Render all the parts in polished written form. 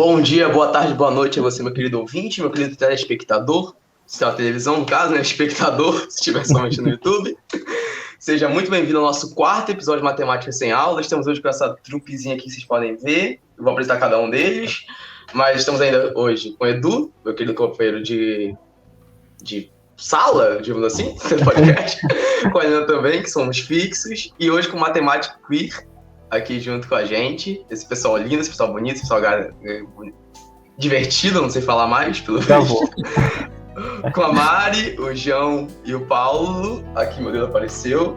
Bom dia, boa tarde, boa noite a você, meu querido ouvinte, meu querido telespectador, se é uma televisão, no caso, né, espectador, se estiver somente no YouTube. Seja muito bem-vindo ao nosso quarto episódio de Matemática Sem Aula. Estamos hoje com essa trupezinha aqui que vocês podem ver. Eu vou apresentar cada um deles, mas estamos ainda hoje com o Edu, meu querido companheiro de sala, digamos assim, do podcast, com a Helena também, que somos fixos, e hoje com o Matemático Queer, aqui junto com a gente, esse pessoal lindo, esse pessoal bonito, esse pessoal divertido, não sei falar mais, pelo visto. Com a Mari, o João e o Paulo, aqui meu Deus apareceu.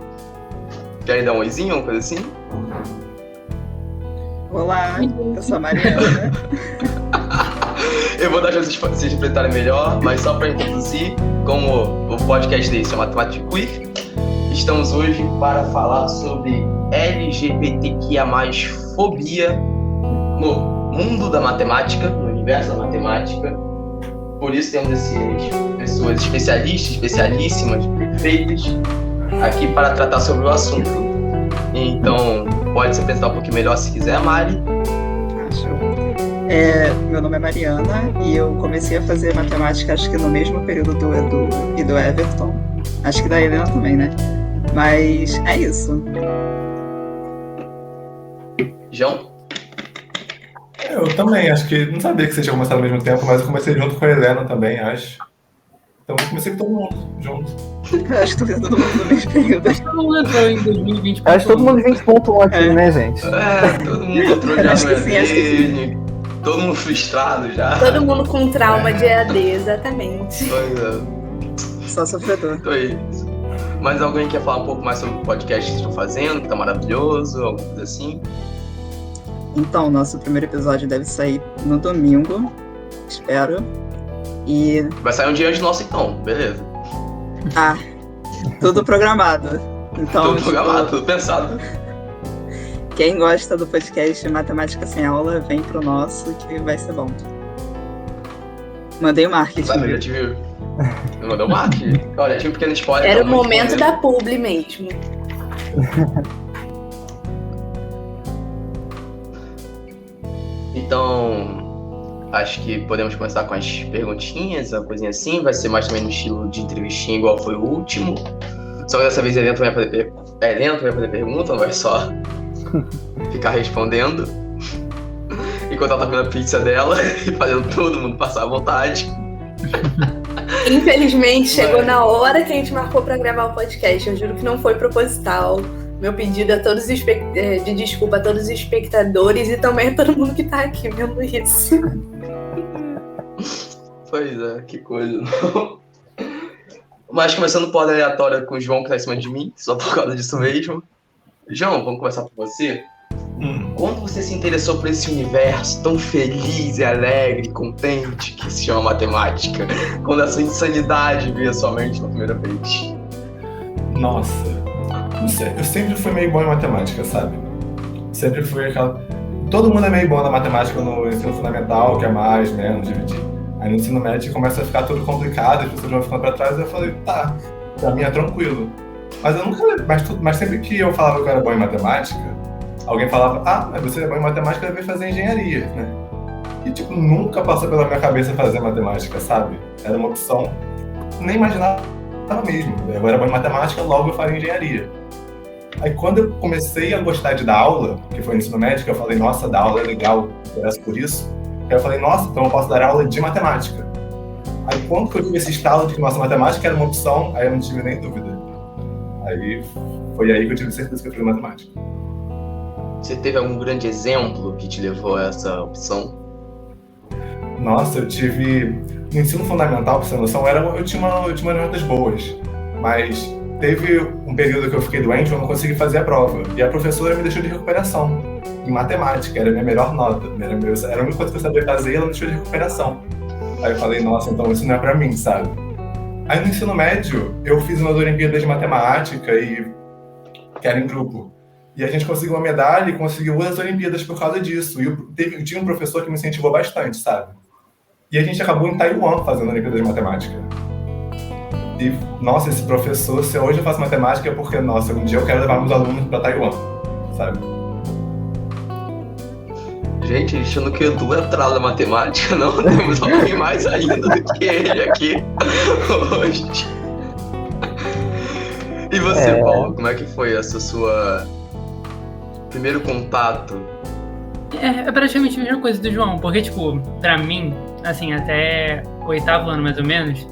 Querem dar um oizinho, uma coisa assim? Olá, eu sou a Mariana. Eu vou dar chance de vocês apresentarem melhor, mas só para introduzir, como o podcast desse é Matemática Queer, estamos hoje para falar sobre LGBTQIA+, fobia no mundo da matemática, no universo da matemática. Por isso temos essas pessoas especialistas, especialíssimas, perfeitas, aqui para tratar sobre o assunto. Então, pode se apresentar um pouquinho melhor se quiser, Mari. Meu nome é Mariana e eu comecei a fazer matemática acho que no mesmo período do Edu e do Everton. Acho que da Helena também, né? Mas é isso. João? Eu também, acho que não sabia que você tinha começado ao mesmo tempo, mas eu comecei junto com a Helena também, acho. Então eu comecei com todo mundo junto. Acho que todo mundo no mesmo período. Acho que todo mundo entrou em 2020. Acho que todo mundo 20.1 aqui, né, gente? Todo mundo entrou já Acho no que sim, acho que EAD, todo mundo frustrado já. Todo mundo com trauma de EAD, exatamente. Pois é. Só sofredor. Então é isso. Mas alguém quer falar um pouco mais sobre o podcast que vocês estão fazendo, que tá maravilhoso, alguma coisa assim? Então, nosso primeiro episódio deve sair no domingo, espero. E... Vai sair um dia antes do nosso então, beleza. Tudo programado. Então, Tudo programado, tudo pensado. Quem gosta do podcast Matemática Sem Aula, vem pro nosso que vai ser bom. Mandei o marketing. Sabe, já tive... Mandou o marketing. Olha, tinha um pequeno spoiler. Era o momento da publi mesmo. Então, acho que podemos começar com as perguntinhas, uma coisinha assim. Vai ser mais também no estilo de entrevistinha, igual foi o último. Só que dessa vez a Helena vai fazer pergunta, não vai só ficar respondendo. Enquanto ela tá comendo a pizza dela e fazendo todo mundo passar à vontade. Infelizmente, chegou na hora que a gente marcou pra gravar o podcast. Eu juro que não foi proposital. Meu pedido a todos de desculpa a todos os espectadores e também a todo mundo que tá aqui vendo isso. Pois é, que coisa. Mas começando por ordem aleatória com o João, que tá em cima de mim, só por causa disso mesmo. João, vamos começar por você. Quando você se interessou por esse universo tão feliz e alegre, contente, que se chama matemática? Quando essa insanidade veio à sua mente na primeira vez? Nossa, não sei, eu sempre fui meio bom em matemática, sabe? Sempre fui aquela... Todo mundo é meio bom na matemática no ensino fundamental, que é mais, menos, dividir. Aí no ensino médio começa a ficar tudo complicado, as pessoas vão ficando pra trás, e eu falei, tá, pra mim é tranquilo. Mas eu nunca... Mas sempre que eu falava que eu era bom em matemática, alguém falava, mas você é bom em matemática, deve fazer engenharia, né? E, tipo, nunca passou pela minha cabeça fazer matemática, sabe? Era uma opção, nem imaginava mesmo. Eu era bom em matemática, logo eu faria engenharia. Aí, quando eu comecei a gostar de dar aula, que foi no ensino médio, eu falei, nossa, dar aula é legal, interessa por isso. Aí eu falei, nossa, então eu posso dar aula de matemática. Aí, quando eu tive esse estalo de que nossa, matemática era uma opção, aí eu não tive nem dúvida. Aí, foi aí que eu tive certeza que eu fiz matemática. Você teve algum grande exemplo que te levou a essa opção? Nossa, eu tive... No ensino fundamental, pra você ter noção, eu tinha notas boas. Mas teve um período que eu fiquei doente, eu não consegui fazer a prova. E a professora me deixou de recuperação. Em matemática, era a minha melhor nota. Era a única coisa que eu sabia fazer e ela me deixou de recuperação. Aí eu falei, nossa, então isso não é pra mim, sabe? Aí no ensino médio, eu fiz umas Olimpíadas de Matemática que era em grupo. E a gente conseguiu uma medalha e conseguiu as Olimpíadas por causa disso. E tinha um professor que me incentivou bastante, sabe? E a gente acabou em Taiwan fazendo a Olimpíada de Matemática. E, nossa, esse professor, se hoje eu faço matemática é porque, nossa, um dia eu quero levar meus alunos para Taiwan, sabe? Gente, achando que o Edu é atrás da matemática, não? Temos alguém mais ainda do que ele aqui hoje. E você, Paulo, como é que foi essa sua primeiro contato? É praticamente a mesma coisa do João, porque, tipo, pra mim, assim, até o 8º ano, mais ou menos,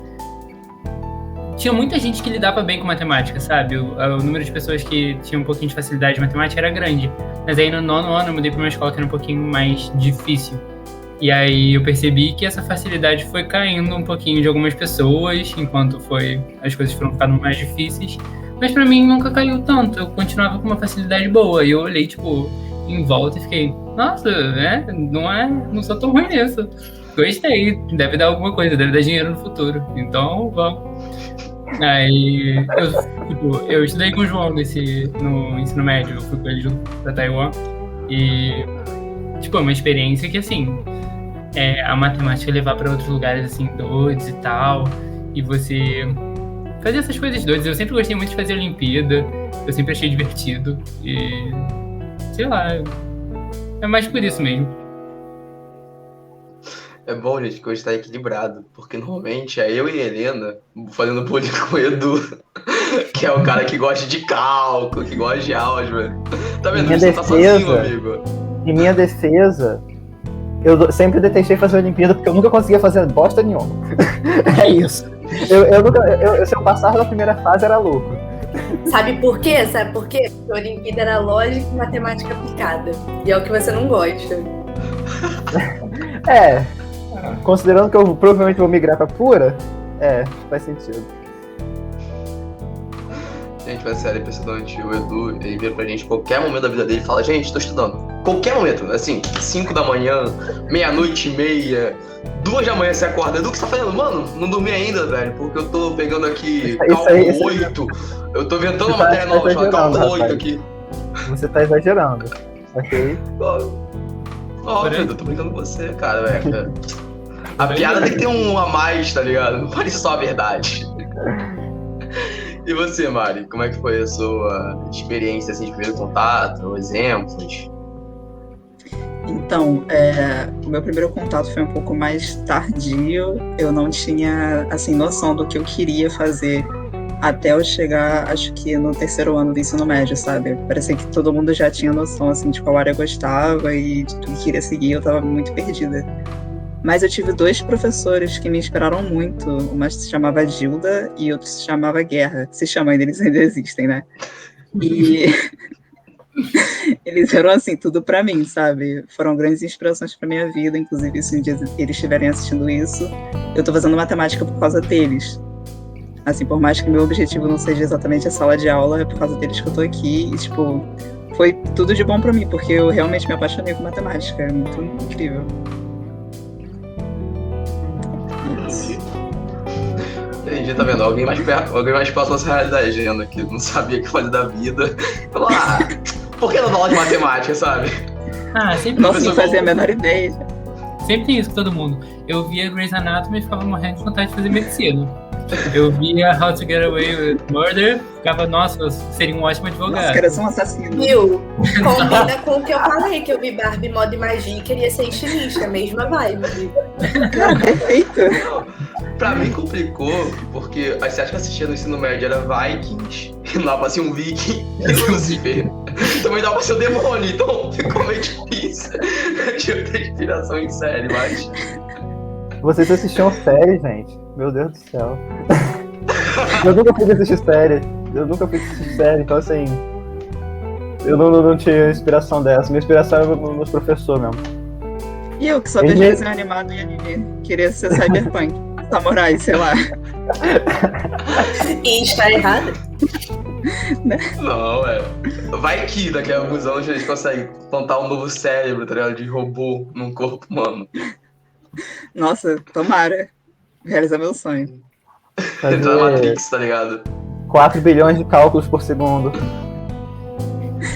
tinha muita gente que lidava bem com matemática, sabe? O número de pessoas que tinham um pouquinho de facilidade de matemática era grande. Mas aí no 9º ano eu mudei pra uma escola que era um pouquinho mais difícil. E aí eu percebi que essa facilidade foi caindo um pouquinho de algumas pessoas, enquanto as coisas foram ficando mais difíceis. Mas pra mim nunca caiu tanto, eu continuava com uma facilidade boa. E eu olhei, tipo, em volta e fiquei, nossa, não sou tão ruim nisso. Gostei, deve dar alguma coisa, deve dar dinheiro no futuro. Então, vamos. Aí, eu estudei com o João no ensino médio, eu fui com ele junto pra Taiwan. E, tipo, é uma experiência que, assim, a matemática levar pra outros lugares, assim, doidos e tal. E você fazer essas coisas doidas. Eu sempre gostei muito de fazer Olimpíada. Eu sempre achei divertido. E, sei lá, é mais por isso mesmo. É bom, gente, que hoje tá equilibrado, porque normalmente é eu e a Helena fazendo bullying com o Edu, que é o cara que gosta de cálculo, que gosta de álgebra. Tá vendo? Você não tá sozinho, amigo. Em minha defesa, eu sempre detestei fazer Olimpíada porque eu nunca conseguia fazer bosta nenhuma. É isso. Se eu passava na primeira fase, era lucro. Sabe por quê? Porque a Olimpíada era lógica e matemática aplicada. E é o que você não gosta. Considerando que eu provavelmente vou migrar pra pura, faz sentido. Gente, vai ser impressionante. O Edu, ele vira pra gente qualquer momento da vida dele e fala, gente, tô estudando. Qualquer momento, assim, 5 da manhã, 00:30, 2 da manhã você acorda. Edu, o que você tá fazendo? Mano, não dormi ainda, velho, porque eu tô pegando aqui cálculo 8. Eu tô inventando uma matéria nova, chamada cálculo 8 aqui. Você tá exagerando, ok? Óbvio, eu tô brincando com você, cara, velho. A piada tem que ter um a mais, tá ligado? Não pode ser só a verdade. E você, Mari, como é que foi a sua experiência, assim, de primeiro contato, exemplos? Então, o meu primeiro contato foi um pouco mais tardio. Eu não tinha, assim, noção do que eu queria fazer até eu chegar, acho que no 3º ano do ensino médio, sabe? Parecia que todo mundo já tinha noção, assim, de qual área eu gostava e de tudo que queria seguir. Eu tava muito perdida. Mas eu tive 2 professores que me inspiraram muito. Uma se chamava Gilda e outra se chamava Guerra. Se chama ainda, eles ainda existem, né? E eles eram, assim, tudo pra mim, sabe? Foram grandes inspirações pra minha vida. Inclusive, se um dia eles estiverem assistindo isso, eu tô fazendo matemática por causa deles. Assim, por mais que meu objetivo não seja exatamente a sala de aula, é por causa deles que eu tô aqui. E, tipo, foi tudo de bom pra mim, porque eu realmente me apaixonei por matemática. É muito incrível. Entendi, tá vendo? Alguém mais próximo da nossa realidade, Gena, que não sabia o que fazer da vida. Falou, por que não dá aula de matemática, sabe? Sempre Nossa, não fazia a menor ideia. Sempre tem isso com todo mundo. Eu via Grey's Anatomy e ficava morrendo de vontade de fazer medicina. Eu via How to Get Away with Murder, ficava, nossa, eu seria um ótimo advogado. Nossa, cara, eu sou um assassino. Viu? Combina com o que eu falei, que eu vi Barbie Moda e Magia e queria ser estilista, mesma vibe. Cara, perfeito. Pra mim complicou, porque as séries que eu assistia no ensino médio era Vikings, e não dava pra ser um viking, e Lucifer. Também dava pra ser o demônio, então ficou meio difícil. Tinha que ter inspiração em série, mas... Vocês assistiam série, gente? Meu Deus do céu. Eu nunca fui assistir série. Então assim... Eu não tinha inspiração dessa. Minha inspiração era meus professores mesmo. E eu que só vejo desenho animado e anime. Queria ser cyberpunk. Samurai, sei lá. E está errado? Não, vai que daqui a alguns anos a gente consegue plantar um novo cérebro, tá ligado? De robô num corpo humano. Nossa, tomara. Realizar meu sonho. Entrar na Matrix, tá ligado? 4 bilhões de cálculos por segundo.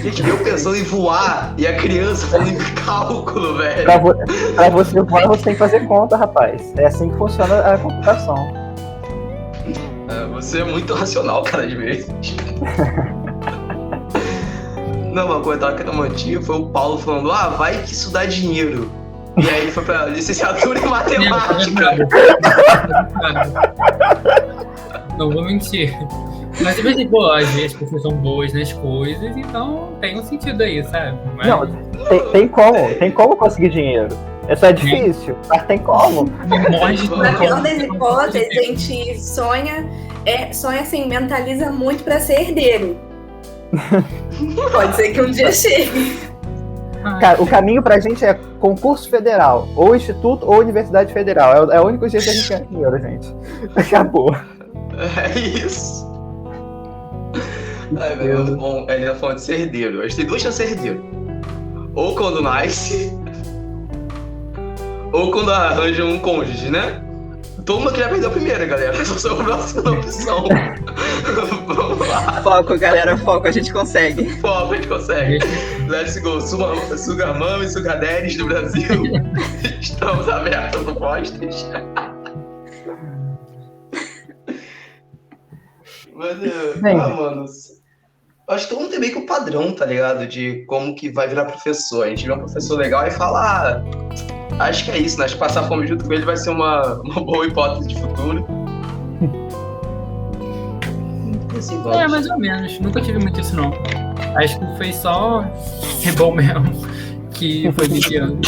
Gente, eu pensando em voar e a criança falando em cálculo, velho. Pra você voar, você tem que fazer conta, rapaz. É assim que funciona a computação. Você é muito racional, cara, de vez. Não, mas o comentário que eu não mantinha foi o Paulo falando, vai que isso dá dinheiro. E aí ele foi pra licenciatura em matemática. Não vou mentir. Mas tipo, pô, às vezes as pessoas são boas nas coisas, então tem um sentido aí, sabe? Mas... Não, tem como conseguir dinheiro. Isso é difícil, mas tem como. Na pior das hipóteses, a gente sonha assim, mentaliza muito pra ser herdeiro. Pode ser que um dia chegue. Cara, o caminho pra gente é concurso federal, ou instituto, ou universidade federal. É o único jeito que a gente ganha dinheiro, gente. Acabou. É isso. Ai, velho, bom, ele tá falando de ser herdeiro. A gente tem duas chances de ser herdeiro. Ou quando nasce, ou quando arranja um cônjuge, né? Todo mundo que já perdeu a primeira, galera. Só sobrou a segunda opção. Vamos lá. Foco, galera, foco, a gente consegue. Foco, a gente consegue. Let's go. Sugar Mama e Sugar Daddies do Brasil. Estamos abertos no postes. Mas, mano, acho que todo mundo tem meio que o padrão, tá ligado? De como que vai virar professor. A gente vê um professor legal e fala, acho que é isso, né? Acho que passar fome junto com ele vai ser uma boa hipótese de futuro. Assim, mais ou menos. Nunca tive muito isso, não. Acho que foi só ser bom mesmo que foi me guiando.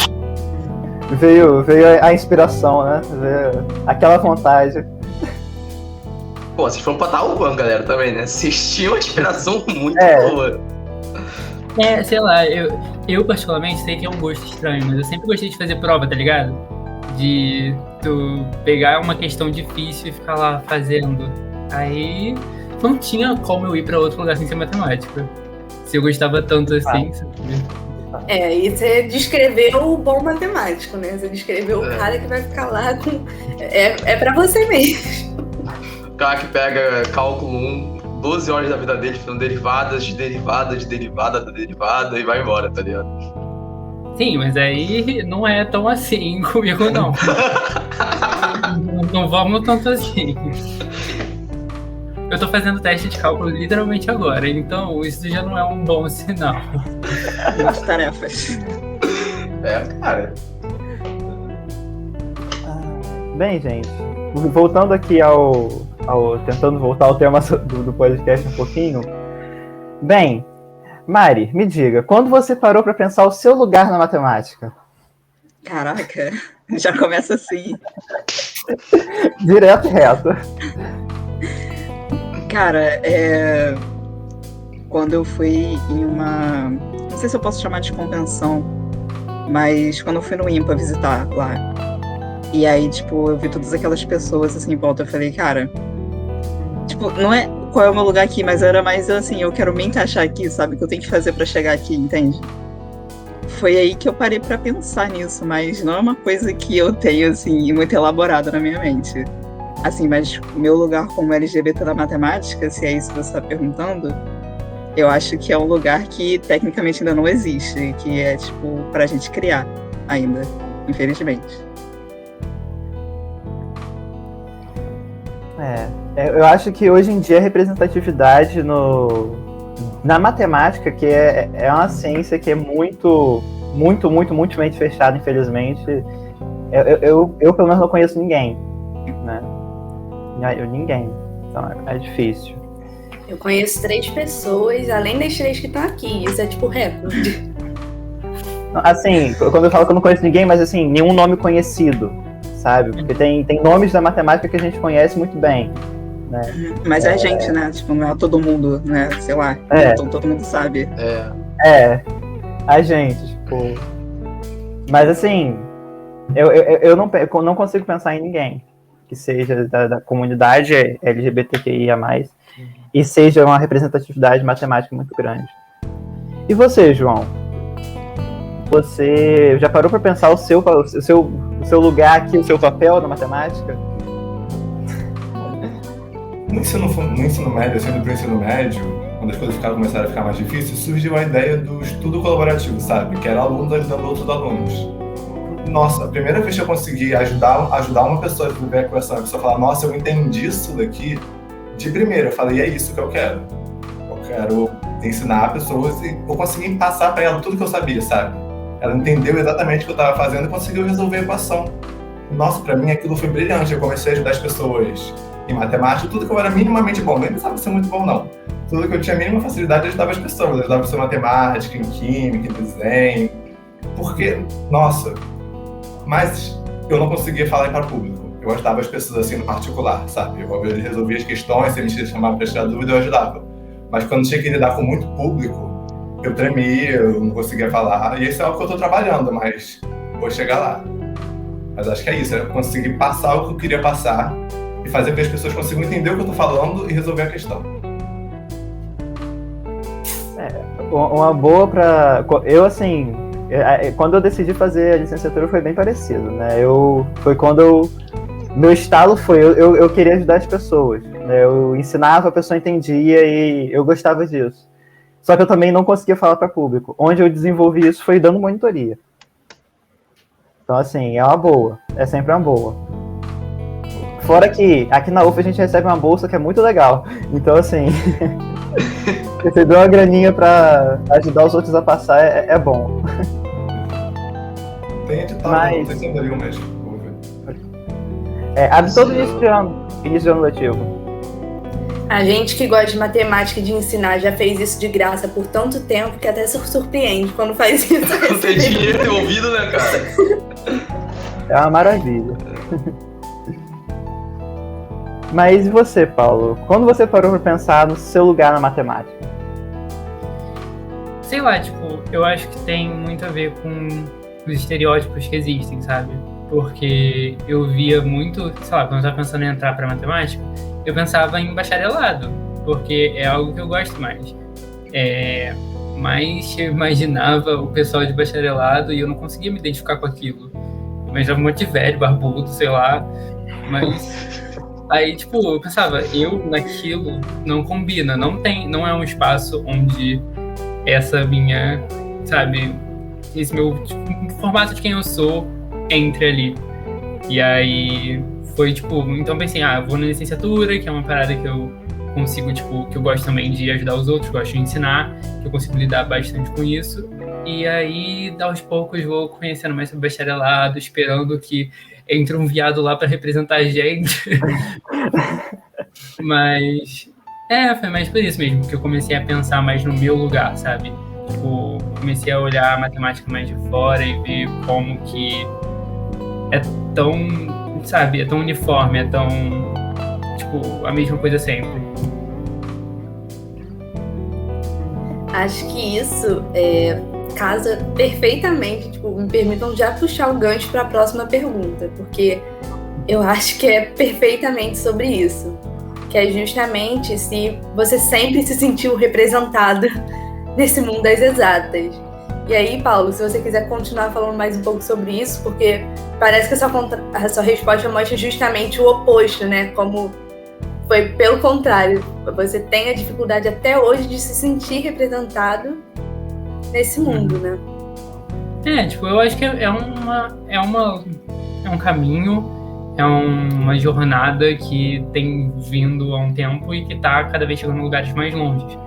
Veio a inspiração, né? Veio aquela vontade. Pô, vocês foram pra Taiwan, galera, também, né? Vocês tinham uma inspiração muito boa. Sei lá, eu particularmente sei que é um gosto estranho, mas eu sempre gostei de fazer prova, tá ligado? De tu pegar uma questão difícil e ficar lá fazendo. Aí não tinha como eu ir pra outro lugar sem ser matemática. Se eu gostava tanto assim, sabe? E você descreveu o bom matemático, né? Você descreveu o cara que vai ficar lá com... É pra você mesmo. O cara que pega cálculo 1, 12 horas da vida dele fazendo derivadas de derivada de derivada da derivada e vai embora, tá ligado? Sim, mas aí não é tão assim comigo, não. Não vamos tanto assim. Eu tô fazendo teste de cálculo literalmente agora, então isso já não é um bom sinal. Muitas tarefas. Cara. Bem, gente, voltando aqui tentando voltar ao tema do podcast um pouquinho. Bem, Mari, me diga, quando você parou para pensar o seu lugar na matemática? Caraca, já começa assim. Direto e reto. Cara, quando eu fui em uma... Não sei se eu posso chamar de convenção, mas quando eu fui no IMPA visitar lá, e aí, tipo, eu vi todas aquelas pessoas assim em volta, eu falei, cara, tipo, não é qual é o meu lugar aqui, mas era mais assim, eu quero me encaixar aqui, sabe? O que eu tenho que fazer pra chegar aqui, entende? Foi aí que eu parei pra pensar nisso, mas não é uma coisa que eu tenho, assim, muito elaborada na minha mente. Assim, mas meu lugar como LGBT na matemática, se é isso que você está perguntando, eu acho que é um lugar que tecnicamente ainda não existe, que é, tipo, pra gente criar ainda, infelizmente. Eu acho que hoje em dia a representatividade na matemática, que é uma ciência que é muito fechada, infelizmente, eu pelo menos não conheço ninguém, né? Ninguém. Então é difícil. Eu conheço 3 pessoas, além das 3 que estão aqui. Isso é tipo recorde. Assim, quando eu falo que eu não conheço ninguém, mas assim, nenhum nome conhecido, sabe? Porque tem nomes da matemática que a gente conhece muito bem, né? Mas é a gente, né? Tipo, não é todo mundo, né? Sei lá. Então todo mundo sabe. A gente, tipo... Mas assim, eu não consigo pensar em ninguém que seja da comunidade LGBTQIA+, e seja uma representatividade matemática muito grande. E você, João? Você já parou para pensar o seu lugar aqui, o seu papel na matemática? No ensino médio, sendo pro ensino médio, quando as coisas começaram a ficar mais difíceis, surgiu a ideia do estudo colaborativo, sabe? Que era alunos ajudando outros alunos. Nossa, a primeira vez que eu consegui ajudar uma pessoa a viver a equação, a pessoa falar, nossa, eu entendi isso daqui, de primeira, eu falei, é isso que eu quero. Eu quero ensinar pessoas e eu consegui passar para ela tudo que eu sabia, sabe? Ela entendeu exatamente o que eu estava fazendo e conseguiu resolver a equação. Nossa, para mim aquilo foi brilhante. Eu comecei a ajudar as pessoas em matemática, tudo que eu era minimamente bom, nem precisava ser muito bom, não. Tudo que eu tinha mínima facilidade, eu ajudava as pessoas. Eu ajudava a pessoa em matemática, em química, em desenho. Porque, nossa, mas eu não conseguia falar para o público. Eu ajudava as pessoas assim no particular, sabe? Eu resolvia as questões, se eles chamavam para tirar dúvida, eu ajudava. Mas quando tinha que lidar com muito público, eu tremia, eu não conseguia falar. E isso é algo que eu estou trabalhando, mas vou chegar lá. Mas acho que é isso, é conseguir passar o que eu queria passar e fazer com que as pessoas consigam entender o que eu estou falando e resolver a questão. Uma boa pra... Eu, assim, quando eu decidi fazer a licenciatura foi bem parecido, né? Foi quando meu estalo foi... Eu queria ajudar as pessoas, né? Eu ensinava, a pessoa entendia e eu gostava disso. Só que eu também não conseguia falar para público. Onde eu desenvolvi isso foi dando monitoria. Então, assim, é uma boa. É sempre uma boa. Fora que aqui na UF a gente recebe uma bolsa que é muito legal. Então, assim... receber uma graninha pra ajudar os outros a passar é bom. Tem edital, mas... não sei se ainda ligo mesmo. Vou ver. Abre todo início de ano letivo. A gente que gosta de matemática e de ensinar já fez isso de graça por tanto tempo que até se surpreende quando faz isso. Não tem dinheiro envolvido, né, cara? É uma maravilha. Mas e você, Paulo? Quando você parou pra pensar no seu lugar na matemática? Sei lá, tipo, eu acho que tem muito a ver com os estereótipos que existem, sabe? Porque eu via muito, sei lá, quando eu tava pensando em entrar pra matemática, eu pensava em bacharelado, porque é algo que eu gosto mais. Mas eu imaginava o pessoal de bacharelado e eu não conseguia me identificar com aquilo. Eu imaginava um monte de velho, barbudo, sei lá, mas... Aí, tipo, eu pensava, eu naquilo não combina, não é um espaço onde essa minha, sabe, esse meu tipo, formato de quem eu sou entre ali. E aí foi, tipo, então pensei, eu vou na licenciatura, que é uma parada que eu consigo, tipo, que eu gosto também de ajudar os outros, gosto de ensinar, que eu consigo lidar bastante com isso. E aí, aos poucos, vou conhecendo mais sobre bacharelado, esperando que entre um viado lá para representar a gente. Mas foi mais por isso mesmo, que eu comecei a pensar mais no meu lugar, sabe? Tipo, comecei a olhar a matemática mais de fora e ver como que é tão, sabe, é tão uniforme, é tão, tipo, a mesma coisa sempre. Acho que isso casa perfeitamente, tipo, me permitam já puxar o gancho para a próxima pergunta, porque eu acho que é perfeitamente sobre isso, que é justamente se você sempre se sentiu representado nesse mundo das exatas. E aí, Paulo, se você quiser continuar falando mais um pouco sobre isso, porque parece que a sua resposta mostra justamente o oposto, né? Como foi pelo contrário, você tem a dificuldade até hoje de se sentir representado nesse mundo, né? Tipo, eu acho que é um caminho, é uma jornada que tem vindo há um tempo e que está cada vez chegando em lugares mais longes.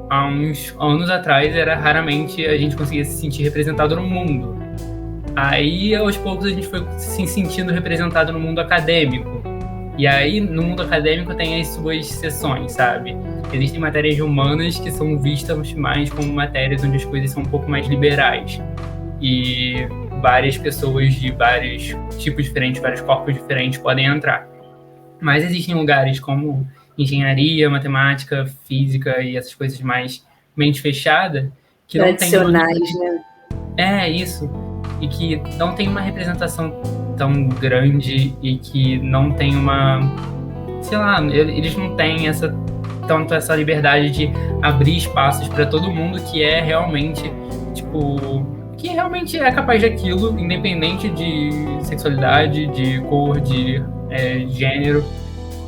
Há uns anos atrás, raramente a gente conseguia se sentir representado no mundo. Aí, aos poucos, a gente foi se sentindo representado no mundo acadêmico. E aí, no mundo acadêmico, tem as suas seções, sabe? Existem matérias humanas que são vistas mais como matérias onde as coisas são um pouco mais liberais. E várias pessoas de vários tipos diferentes, vários corpos diferentes podem entrar. Mas existem lugares como engenharia, matemática, física e essas coisas mais mente fechada que não tem tradicionais, né? Isso. E que não tem uma representação tão grande e que não tem uma... Sei lá, eles não têm tanto essa liberdade de abrir espaços para todo mundo que é realmente, tipo... Que realmente é capaz de aquilo, independente de sexualidade, de cor, de gênero,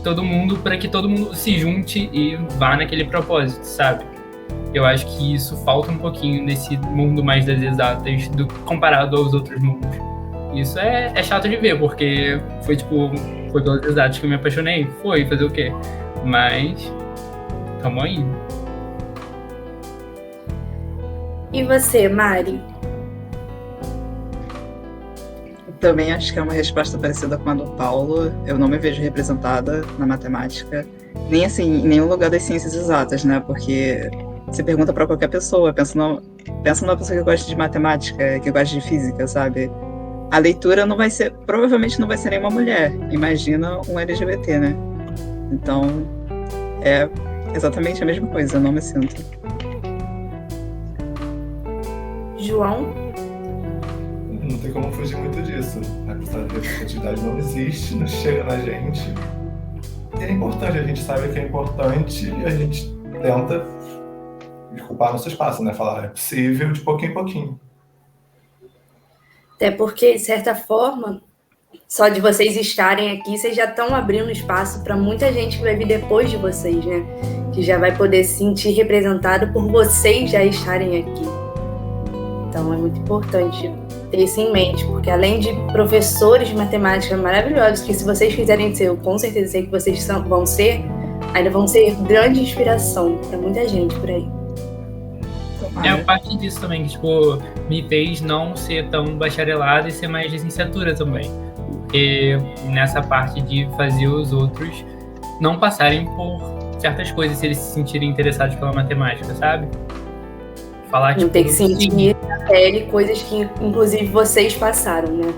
todo mundo, para que todo mundo se junte e vá naquele propósito, sabe? Eu acho que isso falta um pouquinho nesse mundo mais das exatas comparado aos outros mundos. Isso é chato de ver, porque foi pelas exatas que eu me apaixonei. Foi, fazer o quê? Mas, tamo aí. E você, Mari? Também acho que é uma resposta parecida com a do Paulo. Eu não me vejo representada na matemática, nem assim, em nenhum lugar das ciências exatas, né? Porque você pergunta para qualquer pessoa, pensa numa pessoa que gosta de matemática, que gosta de física, sabe? A leitura provavelmente não vai ser nenhuma mulher. Imagina um LGBT, né? Então, é exatamente a mesma coisa, eu não me sinto. João? Não tem como fugir muito disso. A questão de representatividade não existe, não chega na gente. E é importante, a gente sabe que é importante e a gente tenta ocupar nosso espaço, né? Falar, é possível de pouquinho em pouquinho. Até porque, de certa forma, só de vocês estarem aqui, vocês já estão abrindo espaço para muita gente que vai vir depois de vocês, né? Que já vai poder se sentir representado por vocês já estarem aqui. Então, é muito importante ter isso em mente, porque além de professores de matemática maravilhosos, que se vocês quiserem ser, eu com certeza sei que vocês vão ser, ainda vão ser grande inspiração para muita gente por aí. É a parte disso também, que tipo, me fez não ser tão bacharelado e ser mais licenciatura também. Porque nessa parte de fazer os outros não passarem por certas coisas se eles se sentirem interessados pela matemática, sabe? Falar, não tipo, ter que sentir na pele coisas que, inclusive, vocês passaram, né?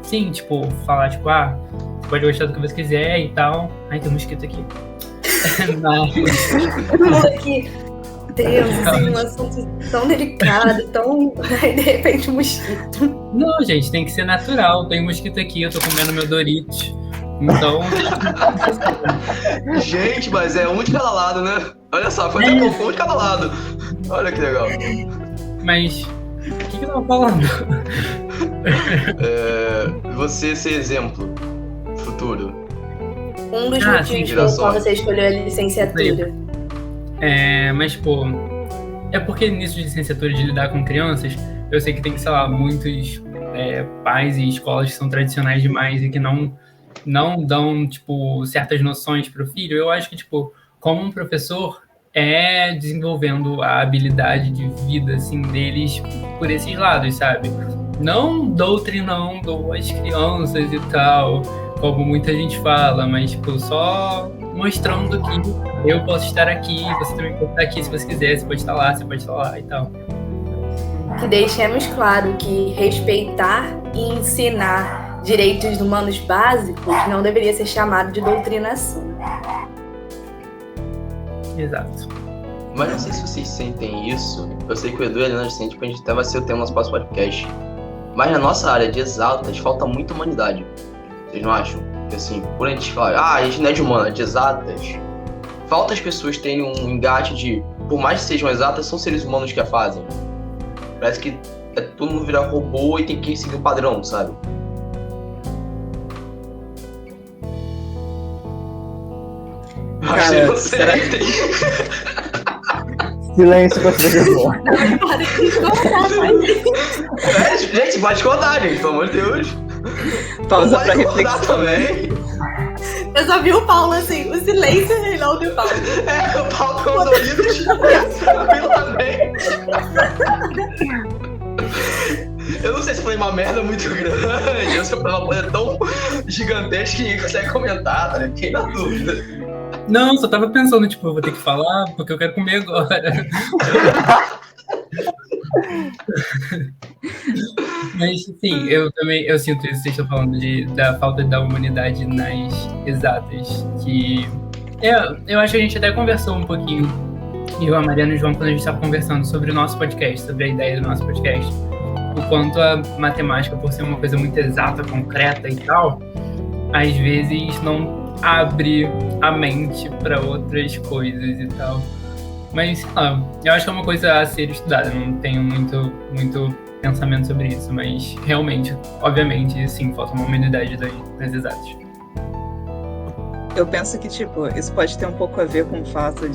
Sim, tipo, falar, tipo, você pode gostar do que você quiser e tal. Ai, tem um mosquito aqui. Aqui, Deus, assim, um assunto tão delicado, tão... Aí, de repente, um mosquito. Não, gente, tem que ser natural. Tem um mosquito aqui, eu tô comendo meu Doritos. Então... Gente, mas é um de cada lado, né? Olha só, foi até pouco, um de cada lado. Olha que legal. Mas, o que eu tava falando? Você ser exemplo futuro. Um dos motivos pelo qual você escolheu a licenciatura. Mas, pô, é porque nisso de licenciatura de lidar com crianças, eu sei que tem, sei lá, muitos pais e escolas que são tradicionais demais e que não dão, tipo, certas noções pro filho. Eu acho que, tipo, como um professor, desenvolvendo a habilidade de vida, assim, deles por esses lados, sabe? Não doutrinando as crianças e tal, como muita gente fala, mas, tipo, só mostrando que eu posso estar aqui, você também pode estar aqui se você quiser, você pode estar lá e tal. Que deixemos claro que respeitar e ensinar direitos humanos básicos não deveria ser chamado de doutrinação. Exato. Mas não sei se vocês sentem isso. Eu sei que o Edu e a Helena sentem, porque a gente até vai ser o tema do nosso próximo podcast. Mas na nossa área de exatas falta muita humanidade. Vocês não acham? Porque assim, por a gente falar, a gente não é de humana, é de exatas. Falta as pessoas terem um engate de, por mais que sejam exatas, são seres humanos que a fazem. Parece que todo mundo virar robô e tem que seguir o padrão, sabe? Cara, será que tem? Silêncio pra você ver. Gente, pode contar, gente, pelo amor de Deus. pausa pra reflexão também. Eu só vi o Paulo assim, o silêncio reinou do Paulo. O Paulo com os ouvidos tranquilamente. Eu não sei se foi uma merda muito grande, ou se foi uma coisa tão gigantesca que ninguém consegue comentar, né? Fiquei na dúvida. Não, só tava pensando, tipo, eu vou ter que falar porque eu quero comer agora. Mas, sim, eu sinto isso, vocês estão falando da falta da humanidade nas exatas, que eu acho que a gente até conversou um pouquinho, eu, a Mariana e o João, quando a gente estava conversando sobre o nosso podcast, sobre a ideia do nosso podcast, o quanto a matemática, por ser uma coisa muito exata, concreta e tal, às vezes não abre a mente para outras coisas e tal. Mas, sei lá, eu acho que é uma coisa a ser estudada, não tenho muito pensamento sobre isso, mas realmente, obviamente, sim, falta uma humanidade das exatas. Eu penso que, tipo, isso pode ter um pouco a ver com o fato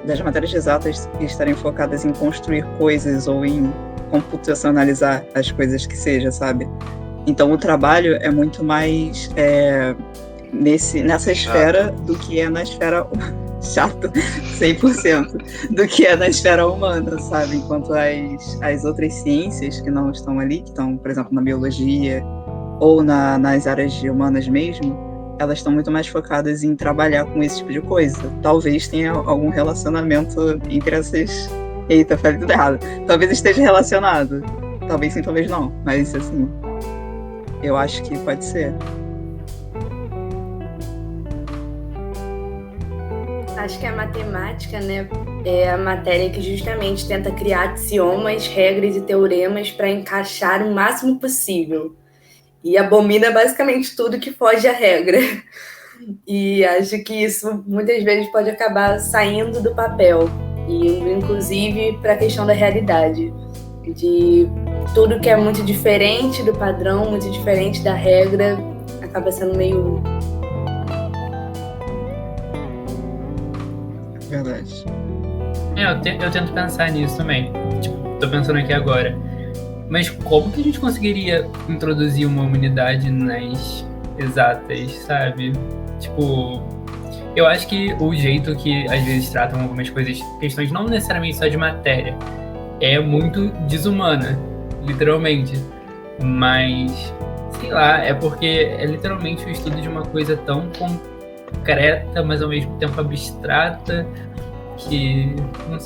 das matérias exatas estarem focadas em construir coisas ou em computacionalizar as coisas que seja, sabe? Então o trabalho é muito mais nessa esfera do que é na esfera chato 100% do que é na esfera humana, sabe? Enquanto as outras ciências que não estão ali, que estão, por exemplo, na biologia ou nas áreas de humanas mesmo, elas estão muito mais focadas em trabalhar com esse tipo de coisa. Talvez tenha algum relacionamento entre essas... Eita, falei tudo errado. Talvez esteja relacionado. Talvez sim, talvez não. Mas, assim, eu acho que pode ser. Acho que a matemática, né, é a matéria que justamente tenta criar axiomas, regras e teoremas para encaixar o máximo possível. E abomina basicamente tudo que foge à regra. E acho que isso muitas vezes pode acabar saindo do papel. E inclusive para a questão da realidade. De tudo que é muito diferente do padrão, muito diferente da regra, acaba sendo meio... Verdade. Eu tento pensar nisso também. Tipo, tô pensando aqui agora. Mas como que a gente conseguiria introduzir uma humanidade nas exatas, sabe? Tipo, eu acho que o jeito que às vezes tratam algumas coisas, questões não necessariamente só de matéria, é muito desumana, literalmente. Mas, sei lá, é porque é literalmente o estudo de uma coisa tão concreta, mas ao mesmo tempo abstrata, que não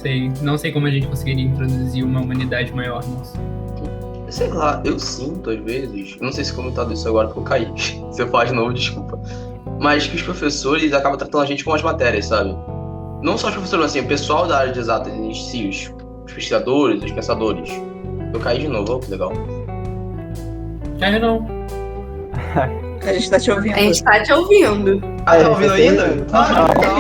sei como a gente conseguiria introduzir uma humanidade maior nisso. Sei lá, eu sinto às vezes, não sei se comentado isso agora porque eu caí, se eu falar de novo, desculpa, mas que os professores acabam tratando a gente com as matérias, sabe? Não só os professores, mas assim, o pessoal da área de exatas em si, os pesquisadores, os pensadores. Eu caí de novo, ó, que legal. Já não. A gente tá te ouvindo. A gente tá te ouvindo. Ah, tá ouvindo ainda?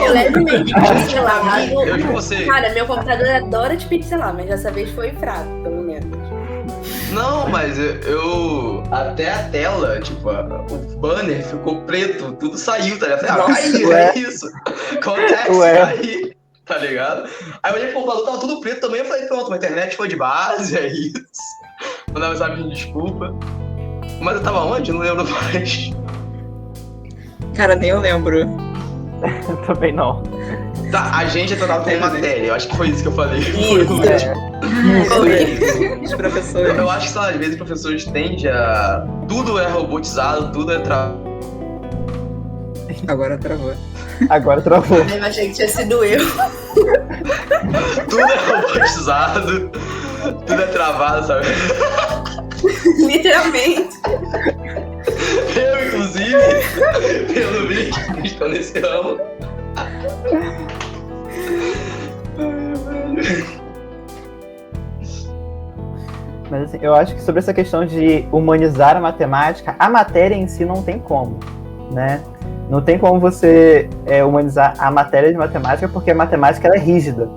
É levemente pixelado. Eu de você. Cara, meu computador adora te pixelar, mas dessa vez foi fraco, pelo menos. Não, mas eu até a tela, tipo, o banner ficou preto, tudo saiu, tá ligado? Ah, caiu, é isso. Acontece, caí, tá ligado? Aí eu olhei pro computador, tava tudo preto também, eu falei, pronto, a internet foi de base, é isso. Mandava mensagem de desculpa. Mas eu tava onde? Eu não lembro mais. Cara, nem eu lembro. Também não. Tá, a gente é tratado como matéria, eu acho que foi isso que eu falei. Os professores. Eu acho que, sei lá, às vezes os professores tendem a... Tudo é robotizado, tudo é Agora travou. Agora travou. Eu achei que tinha sido eu. Tudo é robotizado, tudo é travado, sabe? Literalmente. Eu, inclusive, pelo vídeo, estou nesse ramo. Mas assim, eu acho que sobre essa questão de humanizar a matemática, a matéria em si não tem como, né? Não tem como você humanizar a matéria de matemática, porque a matemática ela é rígida,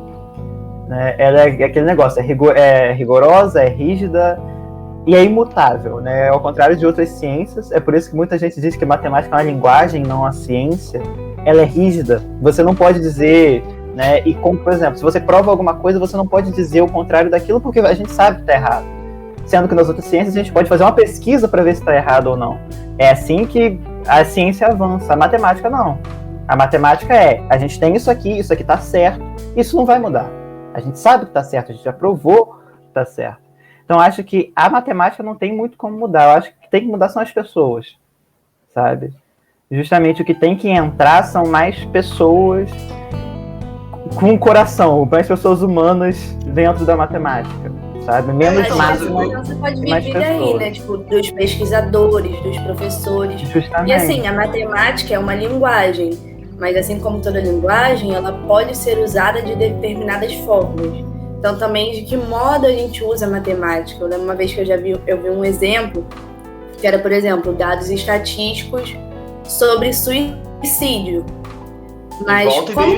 né? Ela é aquele negócio, é rigorosa, é rígida e é imutável, né? Ao contrário de outras ciências, é por isso que muita gente diz que matemática é uma linguagem, não uma ciência. Ela é rígida, você não pode dizer, né? E como, por exemplo, se você prova alguma coisa, você não pode dizer o contrário daquilo, porque a gente sabe que está errado. Sendo que nas outras ciências a gente pode fazer uma pesquisa para ver se está errado ou não. É assim que a ciência avança. A matemática não. A matemática a gente tem isso aqui está certo, isso não vai mudar. A gente sabe que está certo, a gente já provou que está certo. Então acho que a matemática não tem muito como mudar. Eu acho que tem que mudar são as pessoas, sabe? Justamente o que tem que entrar são mais pessoas com coração, mais pessoas humanas dentro da matemática, sabe? Menos máximo. Então você pode vir aí, né? Tipo, dos pesquisadores, dos professores. Justamente. E assim, a matemática é uma linguagem, mas assim como toda linguagem, ela pode ser usada de determinadas formas. Então também de que modo a gente usa a matemática. Eu lembro uma vez que eu vi um exemplo, que era, por exemplo, dados estatísticos sobre suicídio. Mas como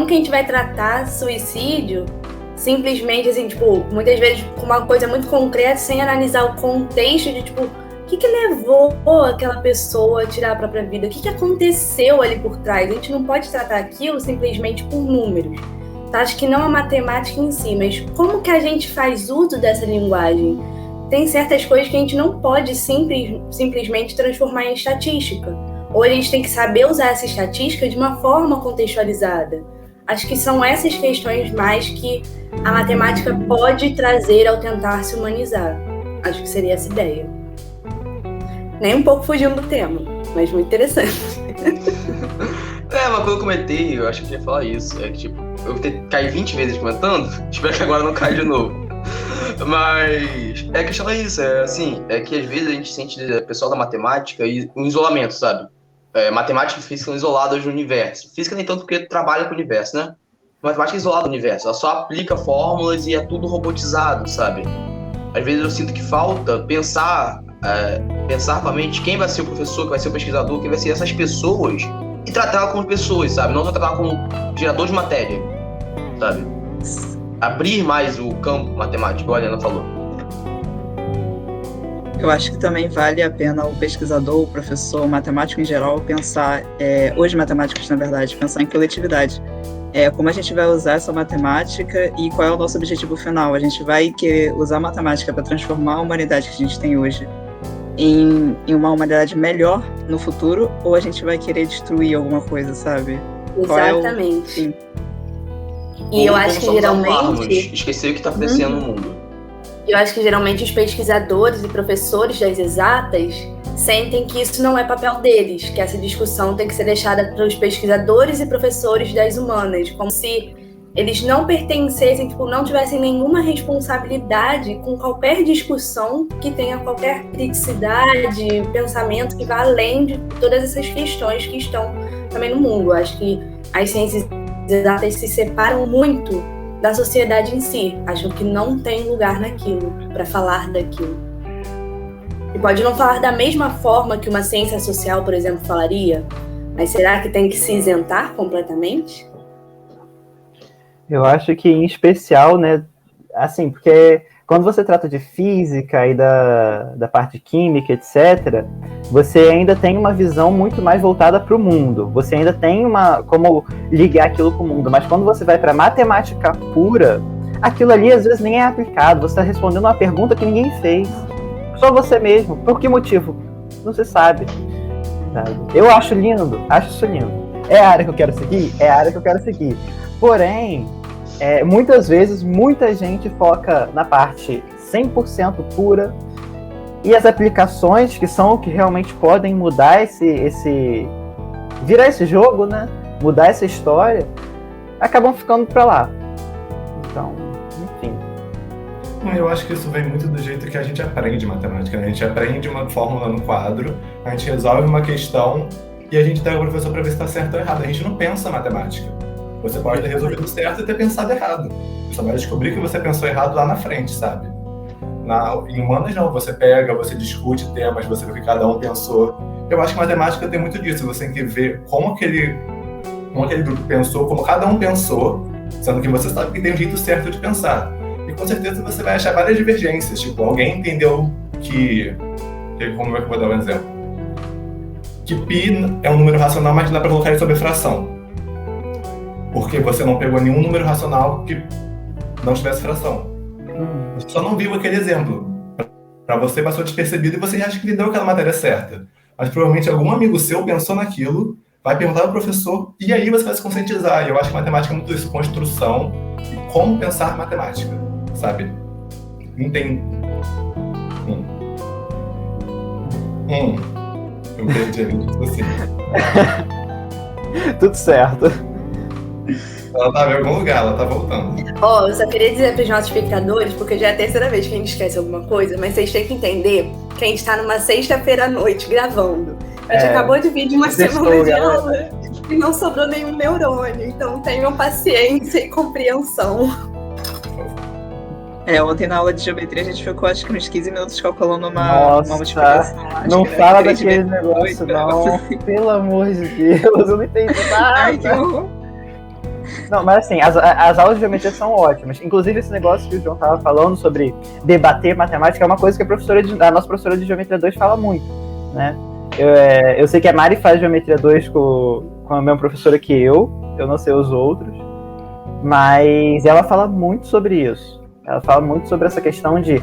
que a gente vai tratar suicídio simplesmente assim, tipo, muitas vezes com uma coisa muito concreta, sem analisar o contexto de, tipo, o que levou aquela pessoa a tirar a própria vida? O que aconteceu ali por trás? A gente não pode tratar aquilo simplesmente por números. Tá? Acho que não a matemática em si, mas como que a gente faz uso dessa linguagem? Tem certas coisas que a gente não pode simplesmente transformar em estatística. ou a gente tem que saber usar essa estatística de uma forma contextualizada? Acho que são essas questões mais que a matemática pode trazer ao tentar se humanizar. Acho que seria essa ideia. Nem um pouco fugindo do tema, mas muito interessante. Uma coisa que eu comentei, eu acho que eu ia falar isso, é que tipo, eu vou ter que cair 20 vezes comentando, espero que agora não caia de novo. Mas a questão é isso, é que às vezes a gente sente o pessoal da matemática e um isolamento, sabe? Matemática e física são isoladas do universo. Física nem tanto porque trabalha com o universo, né? Matemática é isolada do universo, ela só aplica fórmulas e é tudo robotizado, sabe? Às vezes eu sinto que falta pensar com a mente quem vai ser o professor, quem vai ser o pesquisador, quem vai ser essas pessoas e tratar como pessoas, sabe? Não tratar como gerador de matéria, sabe? Abrir mais o campo matemático, igual a Helena falou. Eu acho que também vale a pena o pesquisador, o professor, o matemático em geral, pensar, os matemáticos, na verdade, pensar em coletividade. Como a gente vai usar essa matemática e qual é o nosso objetivo final? A gente vai querer usar a matemática para transformar a humanidade que a gente tem hoje em uma humanidade melhor no futuro, ou a gente vai querer destruir alguma coisa, sabe? Exatamente. E eu acho que geralmente... Esquecer o que está acontecendo no mundo. Eu acho que geralmente os pesquisadores e professores das exatas sentem que isso não é papel deles, que essa discussão tem que ser deixada para os pesquisadores e professores das humanas, como se eles não pertencessem, não tivessem nenhuma responsabilidade com qualquer discussão que tenha qualquer criticidade, pensamento que vá além de todas essas questões que estão também no mundo. Eu acho que as ciências exatas se separam muito da sociedade em si. Acho que não tem lugar naquilo, para falar daquilo. E pode não falar da mesma forma que uma ciência social, por exemplo, falaria, mas será que tem que se isentar completamente? Eu acho que, em especial, né, assim, porque quando você trata de física e da parte química, etc., você ainda tem uma visão muito mais voltada para o mundo. Você ainda tem como ligar aquilo com o mundo. Mas quando você vai para matemática pura, aquilo ali às vezes nem é aplicado. Você está respondendo uma pergunta que ninguém fez. Só você mesmo. Por que motivo? Não se sabe. Eu acho lindo. Acho isso lindo. É a área que eu quero seguir? É a área que eu quero seguir. Porém, muitas vezes, muita gente foca na parte 100% pura, e as aplicações que são o que realmente podem mudar virar esse jogo, né? Mudar essa história, acabam ficando pra lá. Então, enfim. Eu acho que isso vem muito do jeito que a gente aprende matemática, né? A gente aprende uma fórmula no quadro, a gente resolve uma questão e a gente pega o professor pra ver se tá certo ou errado. A gente não pensa matemática. Você pode ter resolvido certo e ter pensado errado. Você só vai descobrir que você pensou errado lá na frente, sabe? Em humanas não, você pega, você discute temas, você vê o que cada um pensou. Eu acho que matemática tem muito disso, você tem que ver como aquele grupo pensou, como cada um pensou, sendo que você sabe que tem um jeito certo de pensar. E com certeza você vai achar várias divergências, tipo, alguém entendeu como é que eu vou dar um exemplo? Que pi é um número racional, mas não dá pra colocar ele sobre fração. Porque você não pegou nenhum número racional que não tivesse fração. Você só não viu aquele exemplo. Para você passou despercebido e você acha que lhe deu aquela matéria certa. Mas provavelmente algum amigo seu pensou naquilo, vai perguntar ao professor e aí você vai se conscientizar. E eu acho que matemática é muito isso, construção e como pensar matemática, sabe? Não tem... Eu perdi ali, assim. Tudo certo. Ela tá em algum lugar, ela tá voltando. Eu só queria dizer para os nossos espectadores, porque já é a terceira vez que a gente esquece alguma coisa, mas vocês têm que entender que a gente tá numa sexta-feira à noite gravando. A gente acabou de vir de uma semana de aula e não sobrou nenhum neurônio, então tenham paciência e compreensão. Ontem na aula de geometria a gente ficou acho que uns 15 minutos calculando uma multiplicação. Não fala daquele negócio, não. Pelo amor de Deus, eu não entendi nada. Ai, que horror. Não, mas assim, as aulas de geometria são ótimas. Inclusive, esse negócio que o João estava falando sobre debater matemática é uma coisa que a nossa professora de Geometria 2 fala muito, né? Eu sei que a Mari faz Geometria 2 com a mesma professora que eu não sei os outros, mas ela fala muito sobre isso. Ela fala muito sobre essa questão de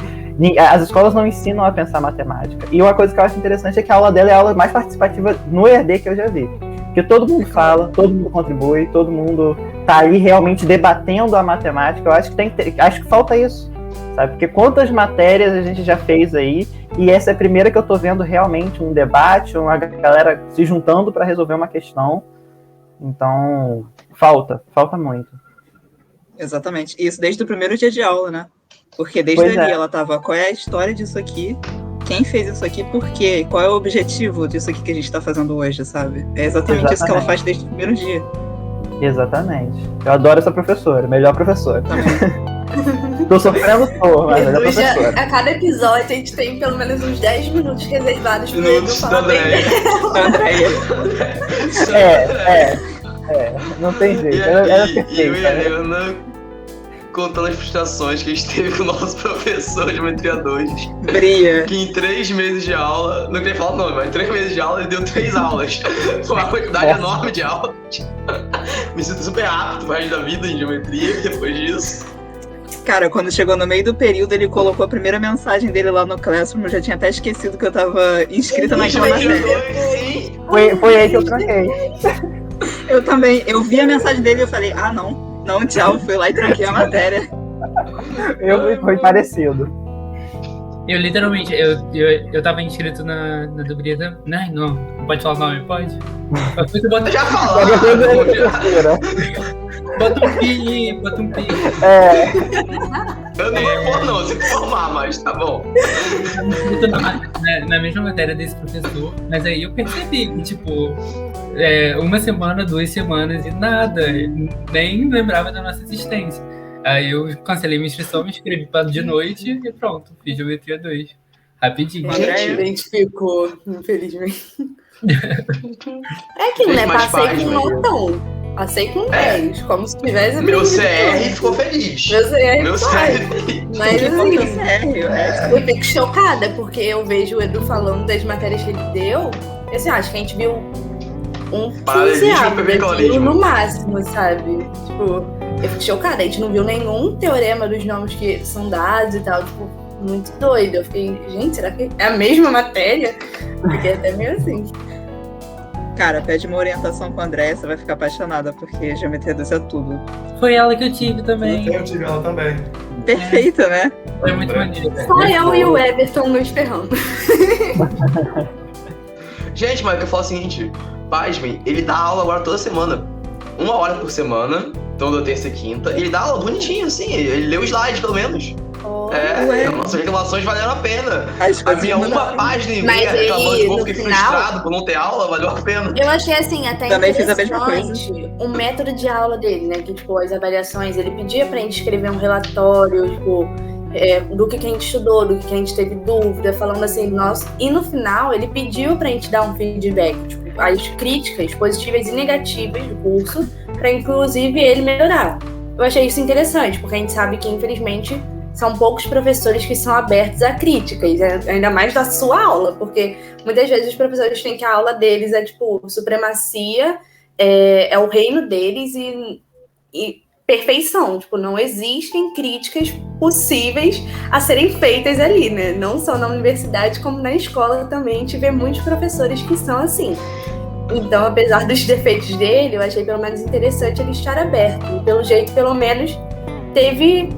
as escolas não ensinam a pensar matemática. E uma coisa que eu acho interessante é que a aula dela é a aula mais participativa no EAD que eu já vi. Porque todo mundo fala, todo mundo contribui, todo mundo tá ali realmente debatendo a matemática. Eu acho que acho que falta isso, sabe? Porque quantas matérias a gente já fez aí, e essa é a primeira que eu tô vendo realmente um debate, uma galera se juntando para resolver uma questão. Então, falta muito. Exatamente. Isso desde o primeiro dia de aula, né? Porque desde ali ela tava, qual é a história disso aqui? Quem fez isso aqui? Por quê? Qual é o objetivo disso aqui que a gente tá fazendo hoje, sabe? É exatamente isso que ela faz desde o primeiro dia. Exatamente. Eu adoro essa professora, melhor professora. Também. Tô sofrendo por, mas melhor professora. A cada episódio a gente tem pelo menos uns 10 minutos reservados pro Edu Minutos da falar bem Andréia. Não tem jeito. E Era eu e perfeita. a Helena contando as frustrações que a gente teve com o nosso professor de Geometria 2. Bria. Que em 3 meses de aula, não queria falar o nome, mas em 3 meses de aula ele deu 3 aulas. Foi uma quantidade enorme de aulas. Me sinto super apto pro resto da vida em geometria depois disso. Cara, quando chegou no meio do período, ele colocou a primeira mensagem dele lá no Classroom. Eu já tinha até esquecido que eu tava inscrita naquela Geometria matéria. 2, sim. Foi aí que eu tranquei. Eu também. Eu vi a mensagem dele e eu falei, não, tchau. Fui lá e tranquei a matéria. Foi parecido. Eu literalmente, eu tava inscrito na do Brita. Não pode falar o nome, pode? Mas você bota, Já falou. bota um pi. Eu não vou pôr não, se formar, mas tá bom. Eu tava na mesma matéria desse professor, mas aí eu percebi que, tipo, uma semana, 2 semanas e nada, nem lembrava da nossa existência. Aí eu cancelei minha inscrição, me inscrevi para de noite e pronto, fiz Geometria 2. Rapidinho. Gente, identificou, infelizmente. É aquilo, né? Mas Passei com notão. Passei com 10, como se tivesse... Meu CR ficou feliz. Meu CR Meu ficou CR. Mas assim, Sério, eu fico chocada, porque eu vejo o Edu falando das matérias que ele deu. Eu assim, acho que a gente viu um Paralelismo e daquilo no máximo, sabe? Tipo, eu fico chocada. A gente não viu nenhum teorema dos nomes que são dados e tal. Tipo, muito doido. Eu fiquei, gente, será que é a mesma matéria? Fiquei até meio assim. Cara, pede uma orientação com a Andréia, você vai ficar apaixonada, porque Geometria 2 é tudo. Foi ela que eu tive também. Eu tive ela também. Perfeita, né? Foi muito maneiro. Só eu e o Everton nos ferrando. Gente, mas eu falo o seguinte, pasmem, ele dá aula agora toda semana. 1 hora por semana, toda terça e quinta. Ele dá aula bonitinho, assim, ele lê o slide, pelo menos. Nossas reclamações valeram a pena. A minha uma página e meia reclamando de novo, fiquei frustrado por não ter aula, valeu a pena. Eu achei assim, até também fiz a mesma coisa. O método de aula dele, né? Que, tipo, as avaliações, ele pedia pra gente escrever um relatório, tipo, do que a gente estudou, do que a gente teve dúvida, falando assim, nossa. E no final, ele pediu pra gente dar um feedback, tipo, as críticas positivas e negativas do curso, pra inclusive ele melhorar. Eu achei isso interessante, porque a gente sabe que, infelizmente, são poucos professores que são abertos a críticas, ainda mais da sua aula, porque muitas vezes os professores têm que a aula deles é tipo supremacia, é o reino deles e perfeição, tipo, não existem críticas possíveis a serem feitas ali, né? Não só na universidade, como na escola também, a gente vê muitos professores que são assim. Então, apesar dos defeitos dele, eu achei pelo menos interessante ele estar aberto, e pelo jeito, pelo menos, teve...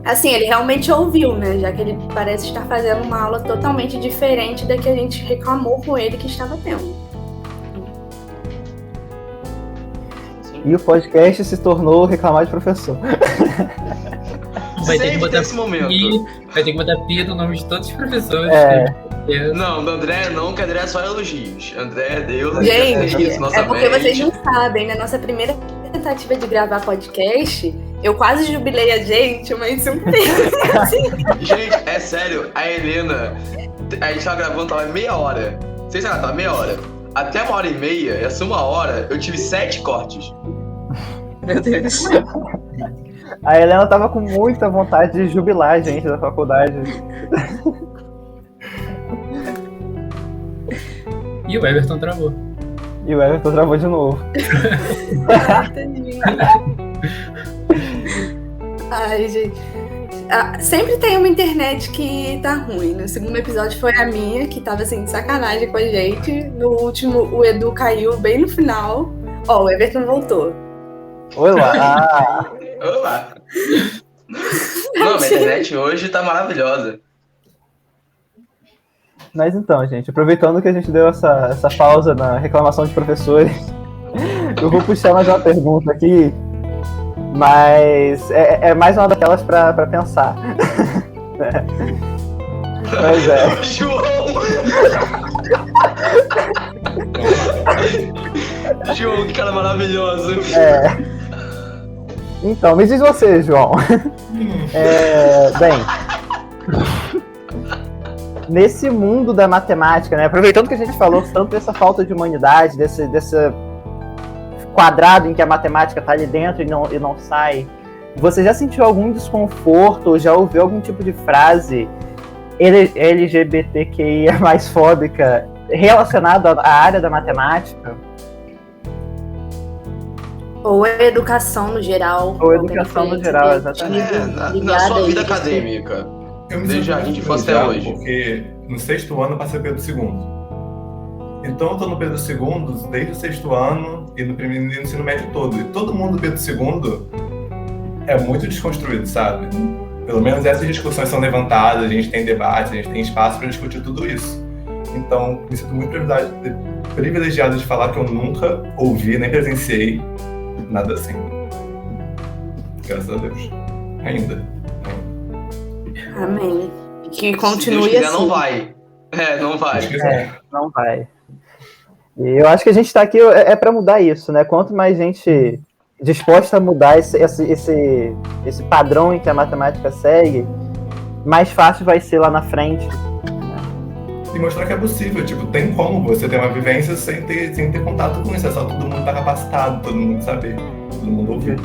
Assim, ele realmente ouviu, né? Já que ele parece estar fazendo uma aula totalmente diferente da que a gente reclamou com ele que estava tendo. E o podcast se tornou reclamar de professor. Vai ter que Sempre botar tem esse momento. Vai ter que botar pi no nome de todos os professores. Não, do André não, que André é só elogios. André é Deus, Gente, isso, nossa é porque mente. vocês não sabem, na nossa primeira tentativa de gravar podcast, eu quase jubilei a gente, mas um tempo. Gente, é sério, a Helena, a gente tava gravando, tava meia hora. Vocês sabem, tava meia hora. Até 1h30, essa 1 hora, eu tive 7 cortes. Meu Deus. A Helena tava com muita vontade de jubilar a gente da faculdade. E o Everton travou. E o Everton travou de novo. Ai, gente. sempre tem uma internet que tá ruim. No segundo episódio foi a minha, que tava assim, de sacanagem com a gente. No último, o Edu caiu bem no final. Ó, o Everton voltou. Olá! Olá! Não, minha internet hoje tá maravilhosa. Mas então, gente, aproveitando que a gente deu essa pausa na reclamação de professores, eu vou puxar mais uma pergunta aqui, mas é mais uma daquelas pra pensar. Mas é. João, que cara maravilhoso. Então, me diz você, João. Bem, nesse mundo da matemática, né? Aproveitando que a gente falou tanto dessa falta de humanidade, desse quadrado em que a matemática está ali dentro e não sai, você já sentiu algum desconforto, ou já ouviu algum tipo de frase LGBTQIA mais fóbica relacionada à área da matemática? Ou educação no geral. Ou educação no geral, exatamente. Na sua vida acadêmica. Eu me Desde sinto a gente muito fosse até privilegiado, hoje. porque no 6º ano eu passei Pedro II. Então eu tô no Pedro II desde o 6º ano e no primeiro ensino médio todo. E todo mundo do Pedro II é muito desconstruído, sabe? Pelo menos essas discussões são levantadas, a gente tem debate, a gente tem espaço para discutir tudo isso. Então me sinto muito privilegiado de falar que eu nunca ouvi, nem presenciei nada assim. Graças a Deus. Ainda. Amém. Que Se continue Deus quiser, assim. não vai. Não vai. Não vai. E eu acho que a gente está aqui para mudar isso, né? Quanto mais gente disposta a mudar esse padrão em que a matemática segue, mais fácil vai ser lá na frente. E mostrar que é possível, tipo, tem como você ter uma vivência sem ter contato com isso, é só todo mundo estar capacitado, todo mundo saber, todo mundo ouvir.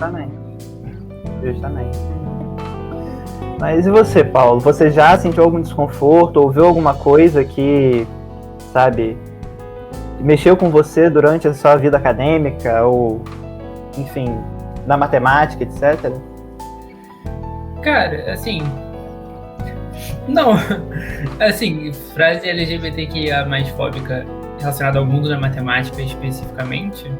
Justamente. Mas e você, Paulo? Você já sentiu algum desconforto, ouviu alguma coisa que, sabe, mexeu com você durante a sua vida acadêmica, ou, enfim, na matemática, etc? Cara, assim... Não. Assim, frase LGBTQIA mais fóbica relacionada ao mundo da matemática especificamente,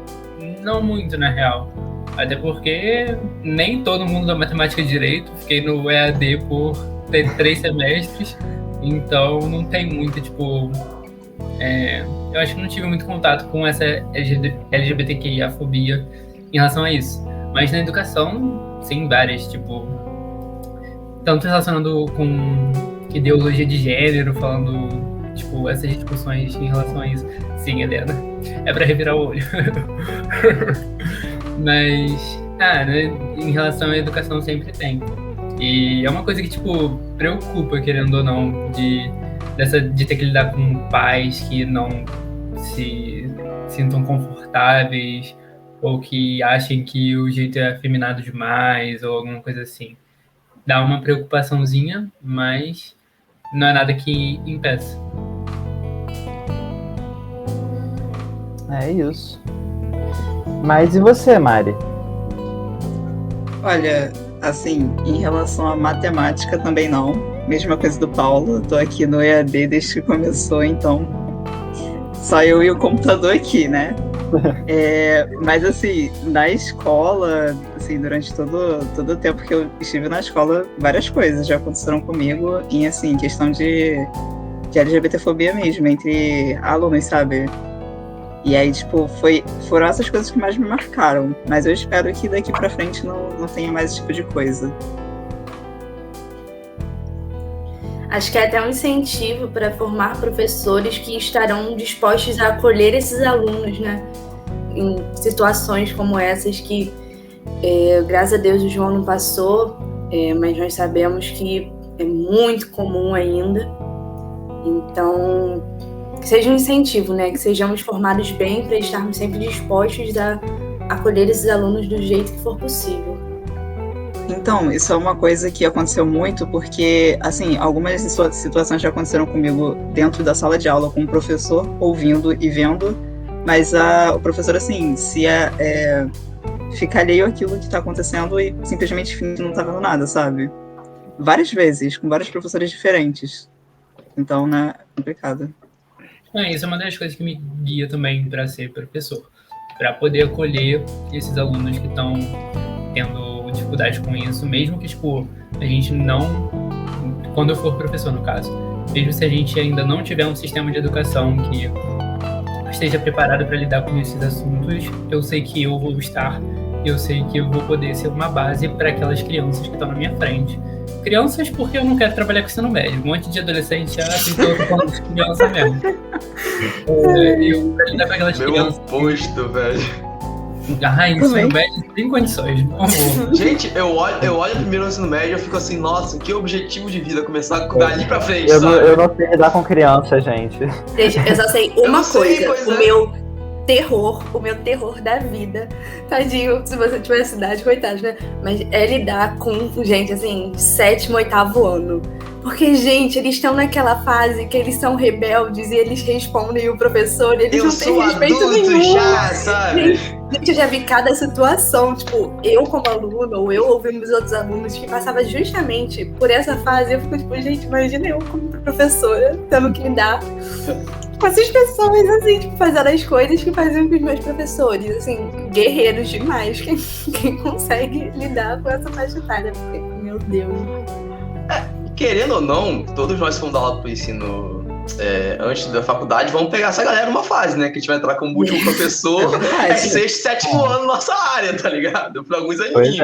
não muito, na real. Até porque nem todo mundo da matemática direito, fiquei no EAD por 3 semestres, então não tem muito, tipo... eu acho que não tive muito contato com essa LGBTQIA-fobia em relação a isso. Mas na educação, sim, várias, tipo... Tanto relacionando com ideologia de gênero, falando, tipo, essas discussões em relação a isso. Sim, Helena, é pra revirar o olho. Mas, né, em relação à educação sempre tem. E é uma coisa que, tipo, preocupa, querendo ou não, de ter que lidar com pais que não se sintam confortáveis ou que achem que o jeito é afeminado demais ou alguma coisa assim. Dá uma preocupaçãozinha, mas não é nada que impeça. É isso. Mas e você, Mari? Olha, assim, em relação à matemática também não. Mesma coisa do Paulo, tô aqui no EAD desde que começou, então só eu e o computador aqui, né? Mas assim, na escola, assim, durante todo o tempo que eu estive na escola, várias coisas já aconteceram comigo em, assim, questão de LGBTfobia mesmo, entre alunos, sabe? E aí, tipo, foram essas coisas que mais me marcaram. Mas eu espero que daqui pra frente não tenha mais esse tipo de coisa. Acho que é até um incentivo para formar professores que estarão dispostos a acolher esses alunos, né? Em situações como essas que, graças a Deus, o João não passou, mas nós sabemos que é muito comum ainda. Então, que seja um incentivo, né? Que sejamos formados bem para estarmos sempre dispostos a acolher esses alunos do jeito que for possível. Então, isso é uma coisa que aconteceu muito porque, assim, algumas situações já aconteceram comigo dentro da sala de aula com o professor, ouvindo e vendo, mas o professor, assim, fica alheio àquilo que está acontecendo e simplesmente finge que não está vendo nada, sabe? várias vezes, com vários professores diferentes. Então, né, é complicado. Isso é uma das coisas que me guia também para ser professor, para poder acolher esses alunos que estão tendo dificuldade com isso, mesmo que, tipo, a gente não, quando eu for professor, no caso, mesmo se a gente ainda não tiver um sistema de educação que esteja preparado para lidar com esses assuntos, eu sei que eu vou estar, eu sei que eu vou poder ser uma base para aquelas crianças que estão na minha frente. Crianças, porque eu não quero trabalhar com ensino médio. Um monte de adolescente já tentou falando de criança mesmo. Eu pra lidar com aquelas crianças. Meu oposto, velho. Ensino médio sem condições. Gente, eu olho primeiro no ensino médio e eu fico assim, nossa, que objetivo de vida começar dali pra frente, eu sabe? Eu não sei lidar com criança, gente. Gente, eu só sei uma sei, coisa. O meu terror da vida, tadinho, se você tiver cidade, coitado, né? Mas é lidar com gente, assim, 7º, 8º ano. Porque, gente, eles estão naquela fase que eles são rebeldes e eles respondem o professor e eles não têm respeito nenhum. Já, sabe? Gente, eu já vi cada situação, tipo, eu como aluno, ou eu ouvindo os outros alunos que passava justamente por essa fase, eu fico tipo, gente, imagina eu como professora tendo que lidar com essas pessoas, assim, tipo, fazendo as coisas que faziam com os meus professores, assim, guerreiros demais, quem consegue lidar com essa faixa etária, porque, meu Deus. Querendo ou não, todos nós fomos dar aula pro ensino antes da faculdade, vamos pegar essa galera numa fase, né? Que a gente vai entrar como último professor, 6º, 7º ano nossa área, tá ligado? Por alguns aninhos.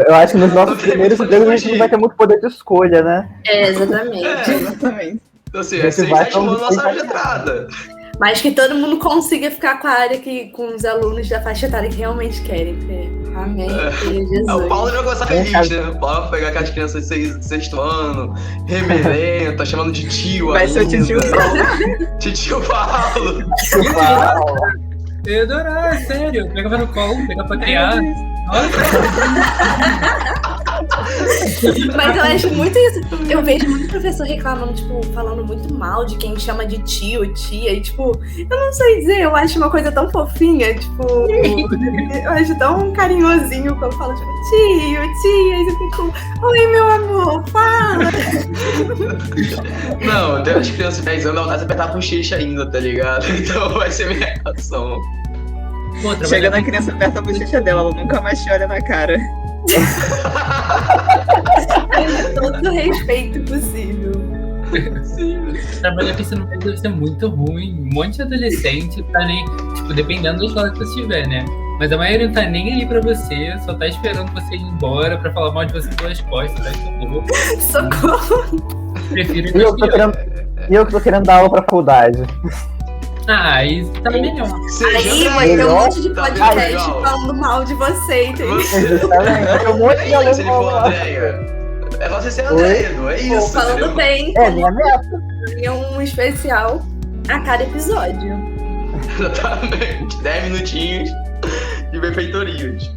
Eu acho que nos nossos primeiros empregos a gente não vai ter muito poder de escolha, né? Exatamente. Exatamente. Então, assim, 6º, 7º ano nossa área de entrada. Mas que todo mundo consiga ficar com a área com os alunos da faixa etária que realmente querem. Amém. Jesus. O Paulo vai gostar feliz, né? O Paulo vai pegar aquelas crianças de 6º ano, reverenta, chamando de tio. Vai ser o tio Paulo. Tio Paulo. Eu ia adorar, sério. Pega no colo, pega pra criar. Mas eu acho muito isso. Eu vejo muito professor reclamando, tipo, falando muito mal de quem chama de tio, tia. E, tipo, eu não sei dizer, eu acho uma coisa tão fofinha. Tipo, eu acho tão carinhosinho quando fala, tipo, tio, tia. E eu fico, oi, meu amor, fala. Não, tem as crianças de 10 anos, ela vai apertar com bochecha ainda, tá ligado? Então vai ser minha reação. Chega na criança, aperta a bochecha dela, ela nunca mais te olha na cara. Com todo o respeito possível. Trabalhar com ensino médio deve ser muito ruim. Um monte de adolescente tá nem. Tipo, dependendo da escola que você estiver, né? Mas a maioria não tá nem aí pra você, só tá esperando você ir embora pra falar mal de você pelas costas, tá? Socorro! Prefiro E eu que tô querendo dar aula pra faculdade. Isso tá melhor. Aí vai ter um monte de podcast falando mal de você, entendeu? Exatamente. Um monte de aluno Se ele for Andréia. É você ser Andréia, não é isso? Falando bem. É minha meta. E um especial a cada episódio. Exatamente. 10 minutinhos de benfeitorias.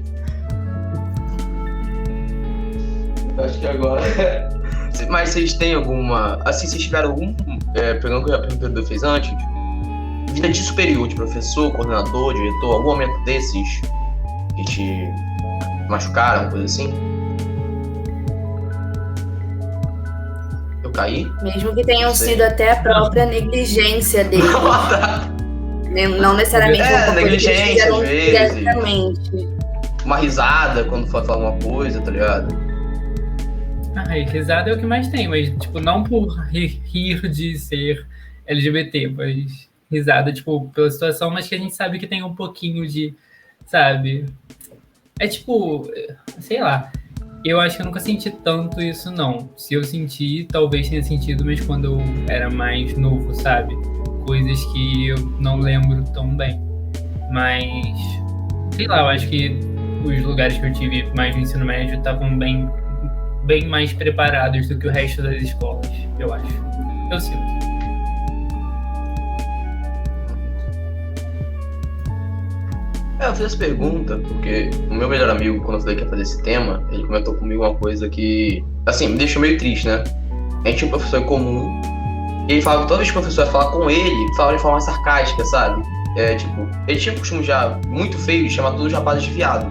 Acho que agora. Mas vocês têm alguma. Assim, vocês tiveram algum. Pegando o que a pergunta fez antes. Vida de superior, de professor, coordenador, diretor, algum momento desses que te machucaram, coisa assim? Eu caí? Mesmo que tenham sido até a própria negligência dele. Não necessariamente uma negligência, às vezes. Diretamente. Uma risada quando for falar alguma coisa, tá ligado? Risada é o que mais tem, mas, tipo, não por rir de ser LGBT, mas risada, tipo, pela situação, mas que a gente sabe que tem um pouquinho de, sabe? É tipo, sei lá, eu acho que eu nunca senti tanto isso, não. Se eu senti, talvez tenha sentido, mas quando eu era mais novo, sabe? Coisas que eu não lembro tão bem. Mas, sei lá, eu acho que os lugares que eu tive mais no ensino médio estavam bem mais preparados do que o resto das escolas, eu acho. Eu sinto. Eu fiz essa pergunta porque o meu melhor amigo, quando eu falei que ia fazer esse tema, ele comentou comigo uma coisa que, assim, me deixou meio triste, né? A gente tinha um professor em comum, e ele falava que toda vez que o professor ia falar com ele, falava de forma sarcástica, sabe? Tipo, ele tinha um costume já muito feio de chamar todos os rapazes de viado.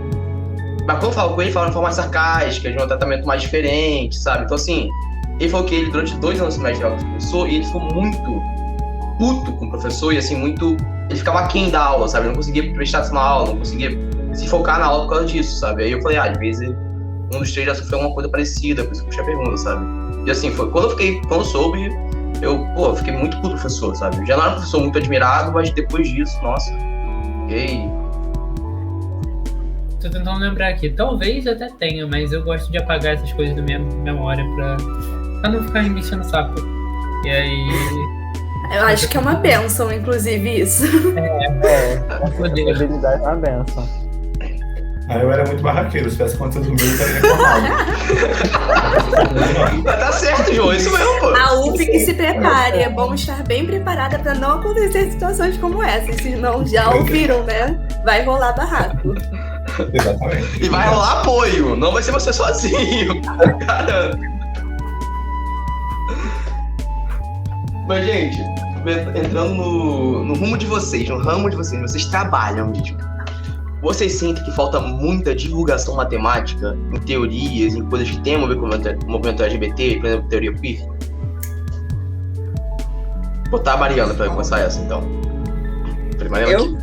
Mas quando eu falo com ele, fala de forma mais sarcástica, de um tratamento mais diferente, sabe? Então, assim, ele falou que ele, durante 2 anos de médio com o professor, e ele ficou muito puto com o professor, e assim, muito... Ele ficava aquém da aula, sabe? Ele não conseguia prestar atenção na aula, não conseguia se focar na aula por causa disso, sabe? Aí eu falei, às vezes um dos 3 já sofreu alguma coisa parecida, por isso que eu puxei a pergunta, sabe? E assim, foi quando eu soube, eu fiquei muito puto com o professor, sabe? Eu já não era um professor muito admirado, mas depois disso, nossa, fiquei... Tô tentando lembrar aqui. Talvez até tenha, mas eu gosto de apagar essas coisas da minha memória pra não ficar me enchendo o saco. E aí... Eu acho que é uma bênção, inclusive, isso. A habilidade é uma benção. Aí eu era muito barraqueiro, se tivesse acontecido comigo, eu teria reclamado. Mas tá certo, João, isso mesmo, pô. A UF que se prepare, é bom estar bem preparada pra não acontecer situações como essa. Se não já ouviram, né? Vai rolar barraco. Exatamente. E vai rolar apoio, não vai ser você sozinho. Caramba. Mas, gente, entrando no rumo de vocês, no ramo de vocês trabalham, gente. Vocês sentem que falta muita divulgação matemática em teorias, em coisas que tem a ver com o movimento LGBT, por exemplo, teoria queer? Vou botar a Mariana pra começar essa, então. Mariana, Eu?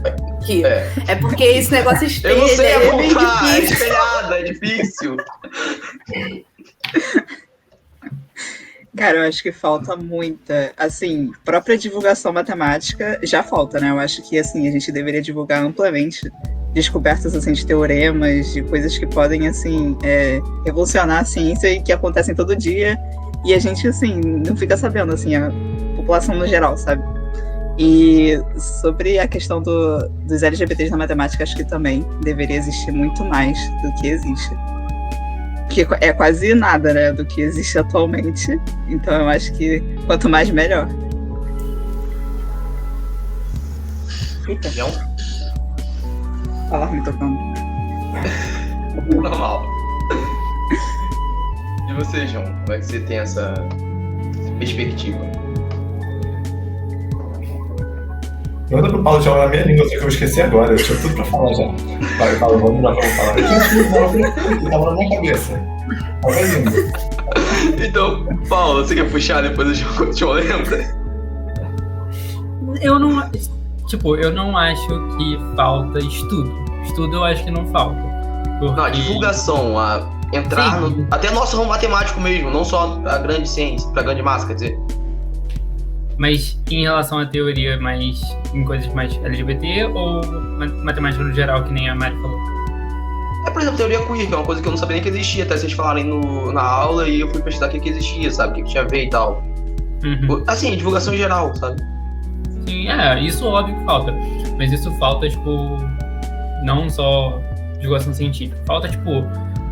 É porque esse negócio espelha, eu não sei é bem apontar, é difícil. espelhada, é difícil. Cara, eu acho que falta muita, assim, própria divulgação matemática já falta, né? Eu acho que, assim, a gente deveria divulgar amplamente descobertas, assim, de teoremas, de coisas que podem, assim, revolucionar a ciência e que acontecem todo dia e a gente, assim, não fica sabendo, assim, a população no geral, sabe? E sobre a questão dos LGBTs na matemática, acho que também deveria existir muito mais do que existe. Que é quase nada, né, do que existe atualmente. Então eu acho que quanto mais, melhor. Eita, João? alarme tocando. Normal. E você, João? Como é que você tem essa perspectiva? Manda pro Paulo já na minha língua, só que eu esqueci agora. Eu tinha tudo pra falar já. Vai, Paulo, vamos lá, vamos falar. Eu tinha tudo, tava na minha cabeça. Tava lindo. Então, Paulo, você quer puxar depois do João lembra? Eu não acho que falta estudo. Estudo eu acho que não falta. Porque... Não, a divulgação, entrar Sim. até nosso ramo matemático mesmo, não só a grande ciência, pra grande massa, quer dizer. Mas em relação à teoria, mais em coisas mais LGBT ou matemática no geral, que nem a Mari falou? Por exemplo, teoria queer, que é uma coisa que eu não sabia nem que existia, até vocês falarem na aula e eu fui pesquisar o que existia, sabe? O que tinha a ver e tal. Uhum. Assim, divulgação em geral, sabe? Sim, isso óbvio que falta. Mas isso falta, tipo, não só divulgação científica. Falta, tipo,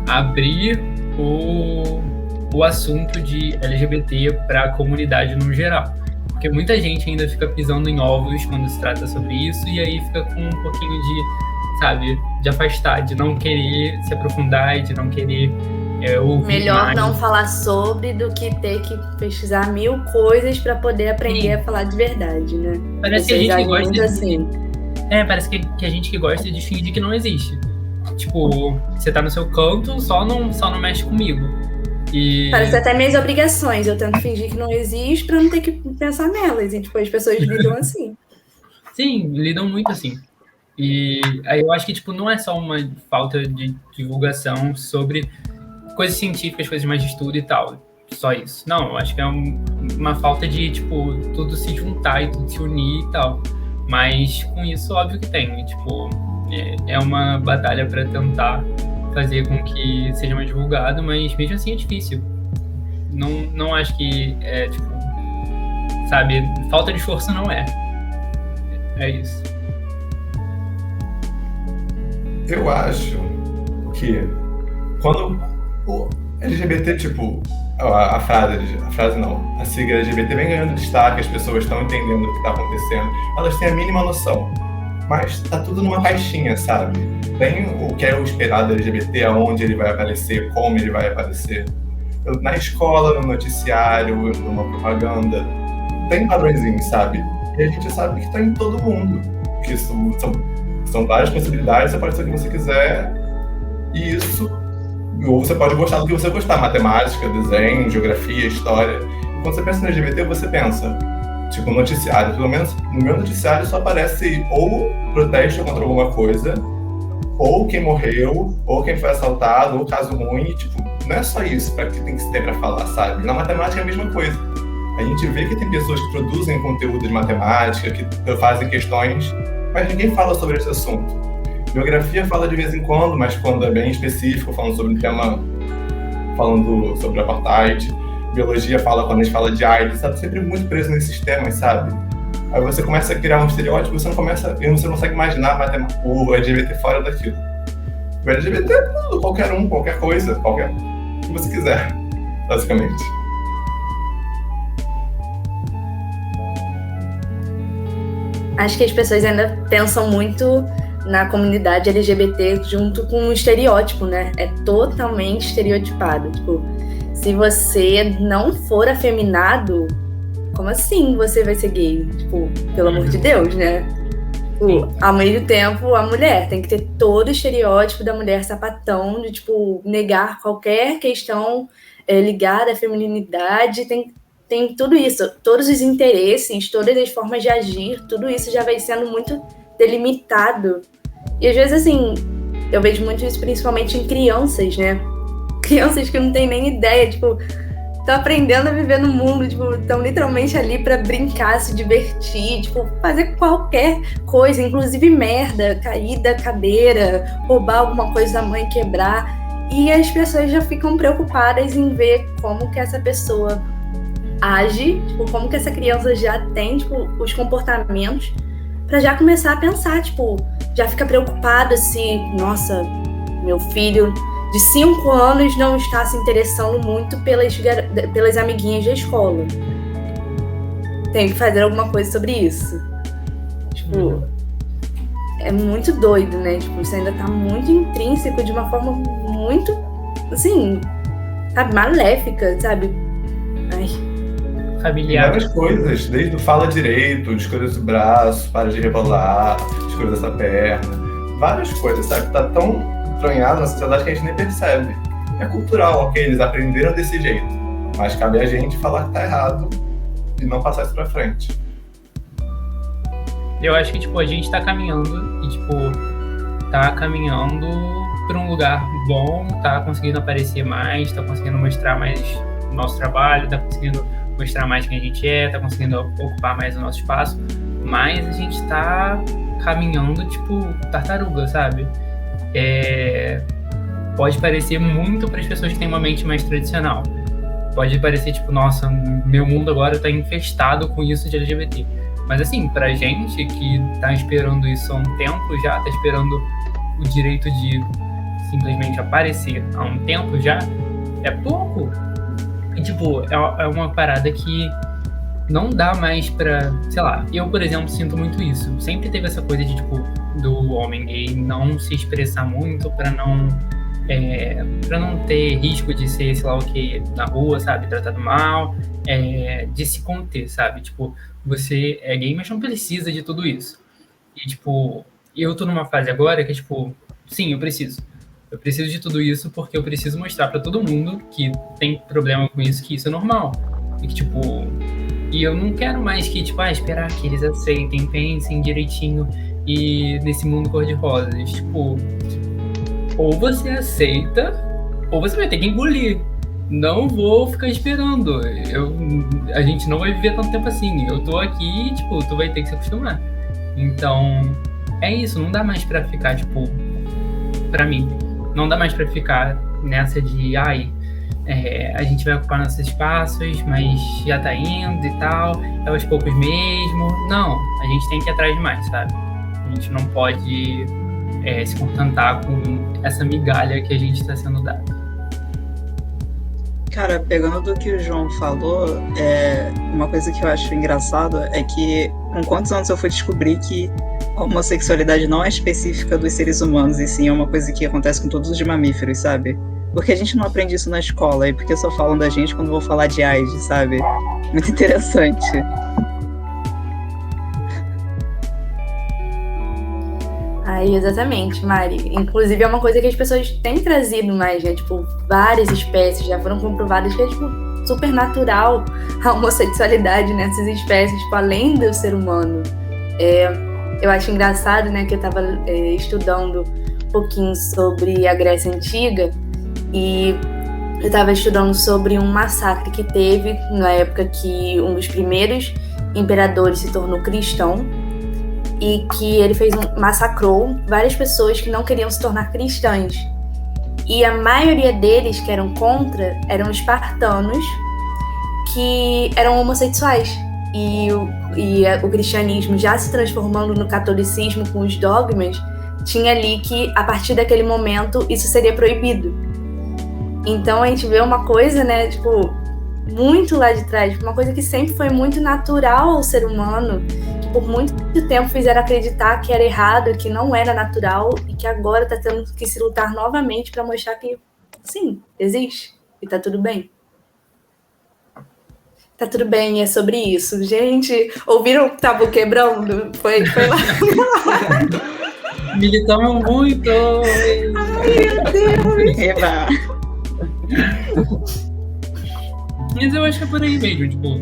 abrir o assunto de LGBT pra comunidade no geral. Porque muita gente ainda fica pisando em ovos quando se trata sobre isso, e aí fica com um pouquinho de, sabe, de afastar, de não querer se aprofundar e de não querer ouvir Melhor mais. não falar sobre do que ter que pesquisar 1000 coisas pra poder aprender Sim. a falar de verdade, né? Parece que a Vocês gente agem gosta muito de... assim. Parece que a gente que gosta de fingir que não existe. Tipo, você tá no seu canto, só não mexe comigo. E... Parece até minhas obrigações. Eu tento fingir que não existe pra não ter que pensar nelas. E tipo, as pessoas lidam assim. Sim, lidam muito assim. E aí eu acho que, tipo, não é só uma falta de divulgação sobre coisas científicas, coisas mais de estudo e tal. Só isso. Não, eu acho que é uma falta de, tipo, tudo se juntar e tudo se unir e tal. Mas com isso, óbvio que tem. Tipo, é uma batalha para tentar fazer com que seja mais divulgado, mas mesmo assim é difícil. Não acho que tipo, sabe, falta de esforço não é. É isso. Eu acho que quando o LGBT, tipo, a sigla LGBT vem ganhando destaque, as pessoas estão entendendo o que está acontecendo, elas têm a mínima noção. Mas tá tudo numa caixinha, sabe? Tem o que é o esperado LGBT, aonde ele vai aparecer, como ele vai aparecer. Na escola, no noticiário, numa propaganda. Tem padrõezinhos, sabe? E a gente sabe que tá em todo mundo. Que são várias possibilidades, você pode ser o que você quiser. E isso, ou você pode gostar do que você gostar, matemática, desenho, geografia, história. E quando você pensa no LGBT, você pensa, tipo, noticiário, pelo menos no meu noticiário só aparece ou protesto contra alguma coisa, ou quem morreu, ou quem foi assaltado, ou caso ruim, e, tipo, não é só isso que tem que ter pra falar, sabe? Na matemática é a mesma coisa. A gente vê que tem pessoas que produzem conteúdo de matemática, que fazem questões, mas ninguém fala sobre esse assunto. Geografia fala de vez em quando, mas quando é bem específico, falando sobre um tema, falando sobre apartheid. Biologia fala quando a gente fala de AIDS, sabe? Sempre muito preso nesses temas, sabe? Aí você começa a criar um estereótipo, você não consegue imaginar o LGBT fora daquilo. O LGBT é tudo, qualquer um, qualquer coisa, qualquer que você quiser, basicamente. Acho que as pessoas ainda pensam muito na comunidade LGBT junto com o estereótipo, né? É totalmente estereotipado. Tipo, se você não for afeminado, como assim você vai ser gay? Tipo, pelo amor de Deus, né? Tipo, ao mesmo tempo, a mulher tem que ter todo o estereótipo da mulher sapatão, de, tipo, negar qualquer questão ligada à feminilidade, tem tudo isso, todos os interesses, todas as formas de agir, tudo isso já vai sendo muito delimitado. E às vezes, assim, eu vejo muito isso principalmente em crianças, né? Crianças que não têm nem ideia, tipo, estão aprendendo a viver no mundo, tipo, estão literalmente ali pra brincar, se divertir, tipo, fazer qualquer coisa, inclusive merda, cair da cadeira, roubar alguma coisa da mãe, quebrar. E as pessoas já ficam preocupadas em ver como que essa pessoa age, tipo, como que essa criança já tem, tipo, os comportamentos, pra já começar a pensar, tipo, já fica preocupado se, nossa, meu filho de 5 anos não está se interessando muito pelas amiguinhas da escola. Tem que fazer alguma coisa sobre isso. Tipo, é muito doido, né? Tipo, isso ainda tá muito intrínseco de uma forma muito, assim, sabe, maléfica, sabe? Ai. Familiar. Várias coisas, desde o fala direito, descoisa esse braço, para de rebolar, descoisa essa perna, várias coisas, sabe? Tá tão entranhado na sociedade que a gente nem percebe. É cultural, ok? Eles aprenderam desse jeito, mas cabe a gente falar que tá errado e não passar isso pra frente. Eu acho que, tipo, a gente tá caminhando e, tipo, tá caminhando pra um lugar bom, tá conseguindo aparecer mais, tá conseguindo mostrar mais o nosso trabalho, tá conseguindo mostrar mais quem a gente é, tá conseguindo ocupar mais o nosso espaço, mas a gente tá caminhando, tipo, tartaruga, sabe? Pode parecer muito para as pessoas que têm uma mente mais tradicional. Pode parecer, tipo, nossa, meu mundo agora tá infestado com isso de LGBT. Mas, assim, pra gente que tá esperando isso há um tempo já, tá esperando o direito de simplesmente aparecer há um tempo já, é pouco. E, tipo, é uma parada que não dá mais pra, sei lá, eu, por exemplo, sinto muito isso. Sempre teve essa coisa de, tipo, do homem gay não se expressar muito pra não ter risco de ser, sei lá o que, na rua, sabe, tratado mal, de se conter, sabe? Tipo, você é gay, mas não precisa de tudo isso. E, tipo, eu tô numa fase agora que, tipo, sim, eu preciso de tudo isso porque eu preciso mostrar pra todo mundo que tem problema com isso, que isso é normal. E que, tipo, e eu não quero mais que, tipo, esperar que eles aceitem, pensem direitinho e nesse mundo cor-de-rosa. Tipo, ou você aceita, ou você vai ter que engolir. Não vou ficar esperando. A gente não vai viver tanto tempo assim. Eu tô aqui e, tipo, tu vai ter que se acostumar. Então, é isso. Não dá mais pra ficar, tipo, pra mim, não dá mais pra ficar nessa de, a gente vai ocupar nossos espaços, mas já tá indo e tal, é aos poucos mesmo. Não, a gente tem que ir atrás de mais, sabe? A gente não pode se contentar com essa migalha que a gente tá sendo dado. Cara, pegando do que o João falou, uma coisa que eu acho engraçado é que com quantos anos eu fui descobrir que a homossexualidade não é específica dos seres humanos, e sim é uma coisa que acontece com todos os mamíferos, sabe? Porque a gente não aprende isso na escola, e porque só falam da gente quando vou falar de AIDS, sabe? Muito interessante. Aí, exatamente, Mari. Inclusive, é uma coisa que as pessoas têm trazido mais, né? Tipo, várias espécies já foram comprovadas que é, tipo, super natural a homossexualidade nessas espécies, tipo, além do ser humano. Eu acho engraçado, né, que eu tava estudando um pouquinho sobre a Grécia Antiga e eu tava estudando sobre um massacre que teve na época que um dos primeiros imperadores se tornou cristão e que ele massacrou várias pessoas que não queriam se tornar cristãs. E a maioria deles que eram contra eram espartanos que eram homossexuais. E o cristianismo já se transformando no catolicismo com os dogmas, tinha ali que, a partir daquele momento, isso seria proibido. Então a gente vê uma coisa, né, tipo, muito lá de trás, uma coisa que sempre foi muito natural ao ser humano, que por muito tempo fizeram acreditar que era errado, que não era natural, e que agora tá tendo que se lutar novamente para mostrar que, sim, existe, e tá tudo bem. Tá tudo bem, é sobre isso. Gente, ouviram o tabu quebrando? Foi lá. Militamos muito! Ai, meu Deus! Eba! Mas eu acho que é por aí mesmo, tipo,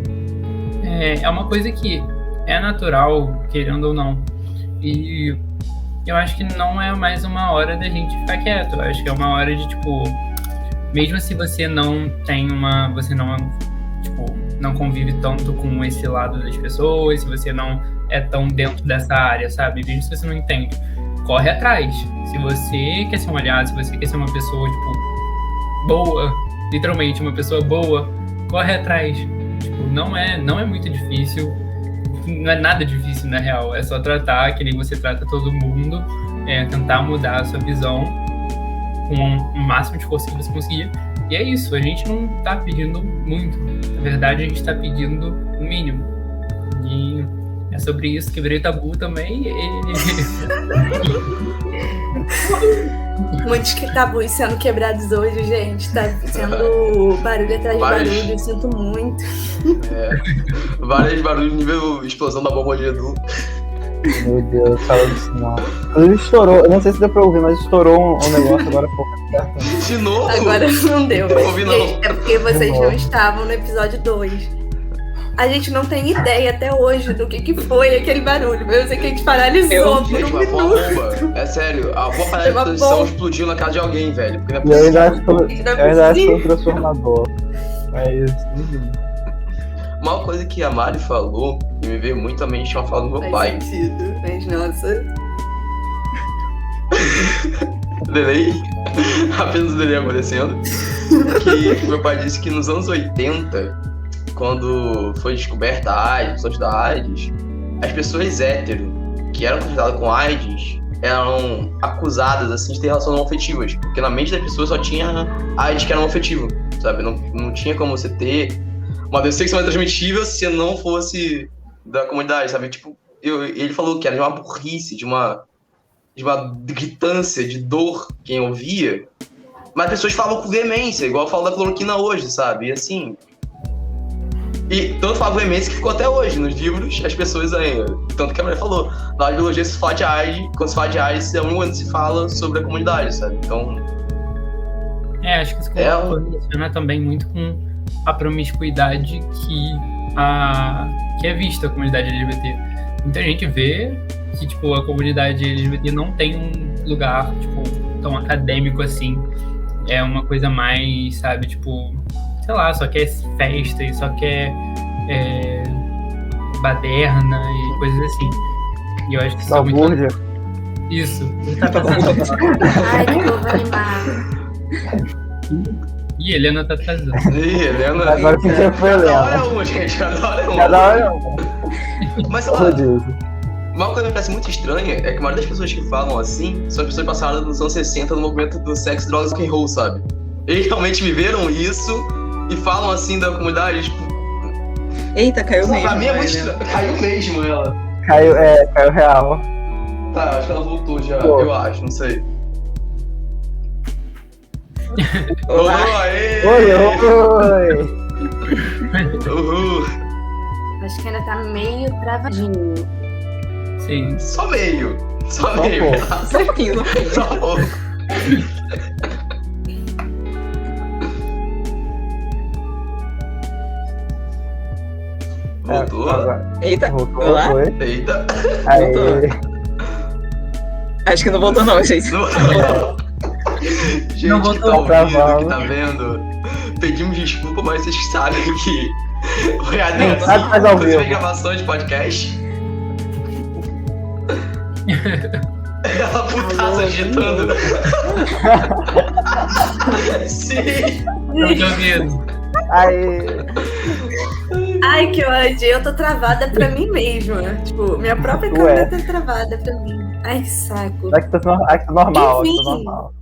é uma coisa que é natural, querendo ou não, e eu acho que não é mais uma hora da gente ficar quieto, eu acho que é uma hora de, tipo, mesmo se você não tem você não, tipo, não convive tanto com esse lado das pessoas, se você não é tão dentro dessa área, sabe, mesmo se você não entende, corre atrás, se você quer ser um aliado, se você quer ser uma pessoa, tipo, boa, literalmente uma pessoa boa, corre atrás. Tipo, não é muito difícil, não é nada difícil na real, é só tratar que nem você trata todo mundo, tentar mudar a sua visão com o máximo de força que você conseguir. E é isso, a gente não tá pedindo muito, na verdade a gente tá pedindo o mínimo. E é sobre isso, quebrei o tabu também. Muitos tabus sendo quebrados hoje, gente. Tá sendo barulho atrás de barulho, eu sinto muito. Vários barulhos nível explosão da bomba de Edu. Meu Deus, fala disso não. Inclusive estourou, eu não sei se deu pra ouvir, mas estourou um negócio agora há pouco tempo. De novo? Agora não deu. Não ouvi, não. É porque vocês não estavam no episódio 2. A gente não tem ideia até hoje do que foi aquele barulho. Eu sei que a gente paralisou por Gente, um mas foi uma minuto. bomba. É sério, a bomba parada de Uma transição bomba. explodiu na casa de alguém, velho. Porque não é E eu possível. ainda acho que foi um transformador. Mas, enfim. Uma coisa que a Mari falou, e me veio muito à mente, uma fala do meu pai. Faz sentido, mas nossa. Delay, apenas o delay acontecendo. Que meu pai disse que nos anos 80, quando foi descoberta a AIDS, pessoas da AIDS, as pessoas hétero que eram contaminadas com AIDS eram acusadas assim, de ter relações não afetivas. Porque na mente das pessoas só tinha AIDS que era não afetivo, sabe? Não tinha como você ter uma doença sexualmente transmitível se não fosse da comunidade, sabe? Tipo, ele falou que era de uma burrice, de uma gritância, de dor, quem ouvia. Mas as pessoas falam com veemência, igual eu falo da cloroquina hoje, sabe? E assim... E tanto fala com veemência que ficou até hoje nos livros, as pessoas ainda... Tanto que a mulher falou, na biologia se fala de AIDS, quando se fala de AIDS, é o único ano que se fala sobre a comunidade, sabe? Então... Acho que isso funciona também muito com a promiscuidade que é vista a comunidade LGBT. Muita gente vê que, tipo, a comunidade LGBT não tem um lugar, tipo, tão acadêmico assim. É uma coisa mais, sabe, tipo, sei lá, só quer festa e só quer baderna e coisas assim. E eu acho que isso é muito... Isso. Ai, que povo animado. Ih, Helena tá atrasando. Ih, Helena... Agora que já foi a Cada hora Helena. é uma, gente, cada hora é uma. Cada hora é um. Mas sei lá, Meu Deus. uma coisa que me parece muito estranha é que a maioria das pessoas que falam assim são as pessoas passadas nos anos 60 no movimento do sexo, drogas e rock and roll, sabe? Eles realmente viveram isso e falam assim da comunidade, tipo... Eita, caiu mesmo. Pra mim é muito né? estranho. Caiu mesmo ela. Caiu real. Tá, acho que ela voltou já, Pô. eu acho, não sei. Olá, aê! Oi! Uhul! Acho que ainda tá meio travadinho. Sim. Só meio. Só Só um meio. pouco. Só um pouquinho, só um pouquinho. Só um pouco. Voltou? Agora. Eita, Voltou, olá. foi. Eita. Aí, Acho que não voltou não, gente. Não. Gente Não que tá voltou. ouvindo, que tá vendo, pedimos desculpa, mas vocês sabem que foi a Nancy, faz ao inclusive vivo. gravações de podcast. Ela putaça agitando. Sim. Tô te ouvindo. aí. Ai, que ódio. Eu tô travada pra mim mesma. Tipo, minha própria Ué. câmera tá travada pra mim. Ai, que saco. Aqui tá normal, aqui Enfim. tá normal.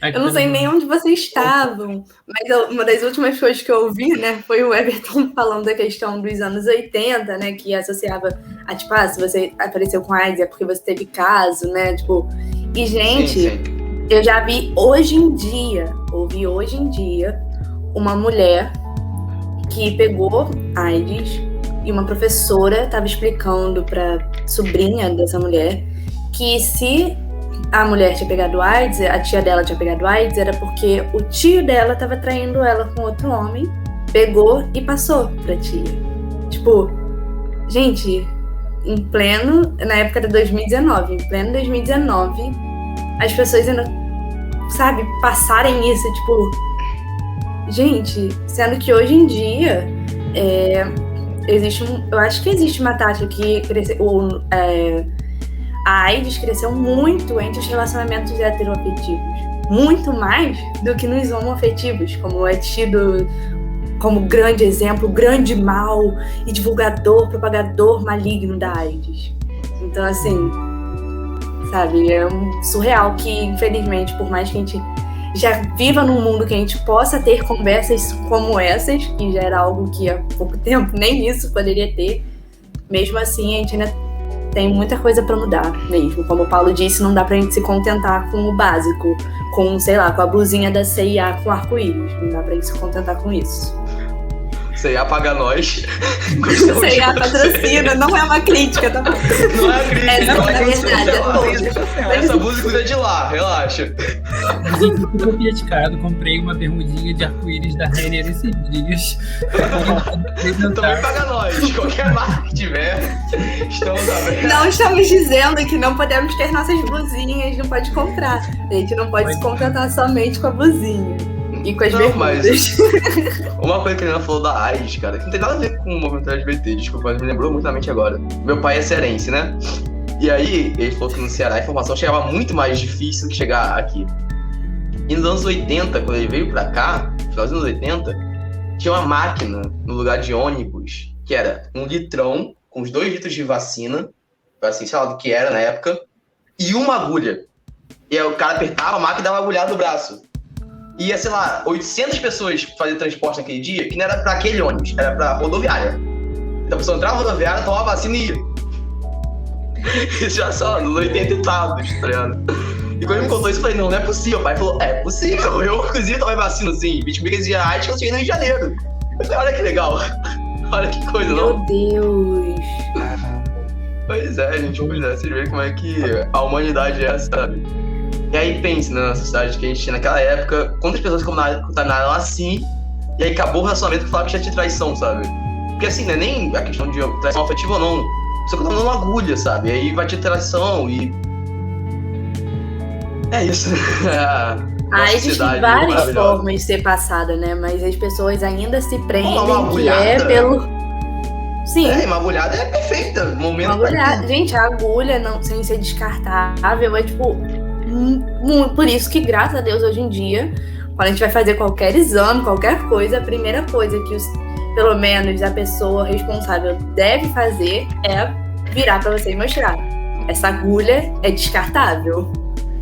Eu não sei nem onde vocês estavam, mas uma das últimas coisas que eu ouvi, né, foi o Everton falando da questão dos anos 80, né, que associava a, tipo, se você apareceu com AIDS é porque você teve caso, né, tipo... E, gente, Sim. eu já vi hoje em dia, uma mulher que pegou AIDS e uma professora estava explicando pra sobrinha dessa mulher que se a mulher tinha pegado AIDS, a tia dela tinha pegado AIDS, era porque o tio dela estava traindo ela com outro homem, pegou e passou pra tia. Tipo, gente, na época de 2019, em pleno 2019, as pessoas ainda, sabe, passarem isso, tipo... Gente, sendo que hoje em dia, eu acho que existe uma taxa que cresceu... A AIDS cresceu muito entre os relacionamentos heteroafetivos. Muito mais do que nos homoafetivos, como é tido como grande exemplo, grande mal e divulgador, propagador maligno da AIDS. Então, assim, sabe, é surreal que, infelizmente, por mais que a gente já viva num mundo que a gente possa ter conversas como essas, que já era algo que há pouco tempo nem isso poderia ter, mesmo assim a gente ainda tem muita coisa pra mudar mesmo. Como o Paulo disse, não dá pra gente se contentar com o básico, com, sei lá, com a blusinha da CIA com arco-íris. Não dá pra gente se contentar com isso. CIA paga nós. CIA patrocina, não é uma crítica, tá bom? Não é crítica, Não, não é verdade, é crítica. Essa música é de lá, relaxa. Gente, eu fui criticado, comprei uma bermudinha de arco-íris da Renner esses dias. Também paga nós. Qualquer marca que tiver, estamos abertos. Não estamos dizendo que não podemos ter nossas blusinhas, não pode comprar. A gente não pode se contentar somente com a blusinha. E com as bermudas. Uma coisa que a Helena falou da AIDS, cara, que não tem nada a ver com o movimento LGBT, desculpa, mas me lembrou muito na mente agora. Meu pai é cearense, né? E aí, ele falou que no Ceará a informação chegava muito mais difícil que chegar aqui. E nos anos 80, quando ele veio pra cá, no final dos anos 80, tinha uma máquina no lugar de ônibus, que era um litrão com os 2 litros de vacina, assim, sei lá do que era na época, e uma agulha. E aí o cara apertava a máquina e dava uma agulhada no braço. Ia, sei lá, 800 pessoas fazer transporte naquele dia, que não era pra aquele ônibus, era pra rodoviária. Então a pessoa entrava na rodoviária, tomava vacina e ia. Isso já só, nos 80 e tal, tá ligado? E quando ele me contou isso, eu falei, não é possível. O pai falou, é possível. Eu, inclusive, tomei vacina assim, vítima de AIDS, quando eu cheguei no Rio de Janeiro. Eu falei, olha que legal. Olha que coisa, não? Meu Deus. Pois é, gente, pois é. Vocês veem como é que a humanidade é, sabe? E aí pense, né, na sociedade que a gente tinha naquela época, quantas pessoas contaminaram assim, e aí acabou o relacionamento que falava que tinha de traição, sabe? Porque assim, não é nem a questão de traição afetiva ou não. Você contaminou uma agulha, sabe? E aí vai ter traição e... É isso. Ah, existem várias formas de ser passada, né? Mas as pessoas ainda se prendem que é pelo... Sim. Uma agulhada é perfeita. Momento uma agulhada. Gente, a agulha, não, sem ser descartável, é tipo... Por isso que, graças a Deus, hoje em dia, quando a gente vai fazer qualquer exame, qualquer coisa, a primeira coisa que, pelo menos, a pessoa responsável deve fazer é virar pra você e mostrar. Essa agulha é descartável.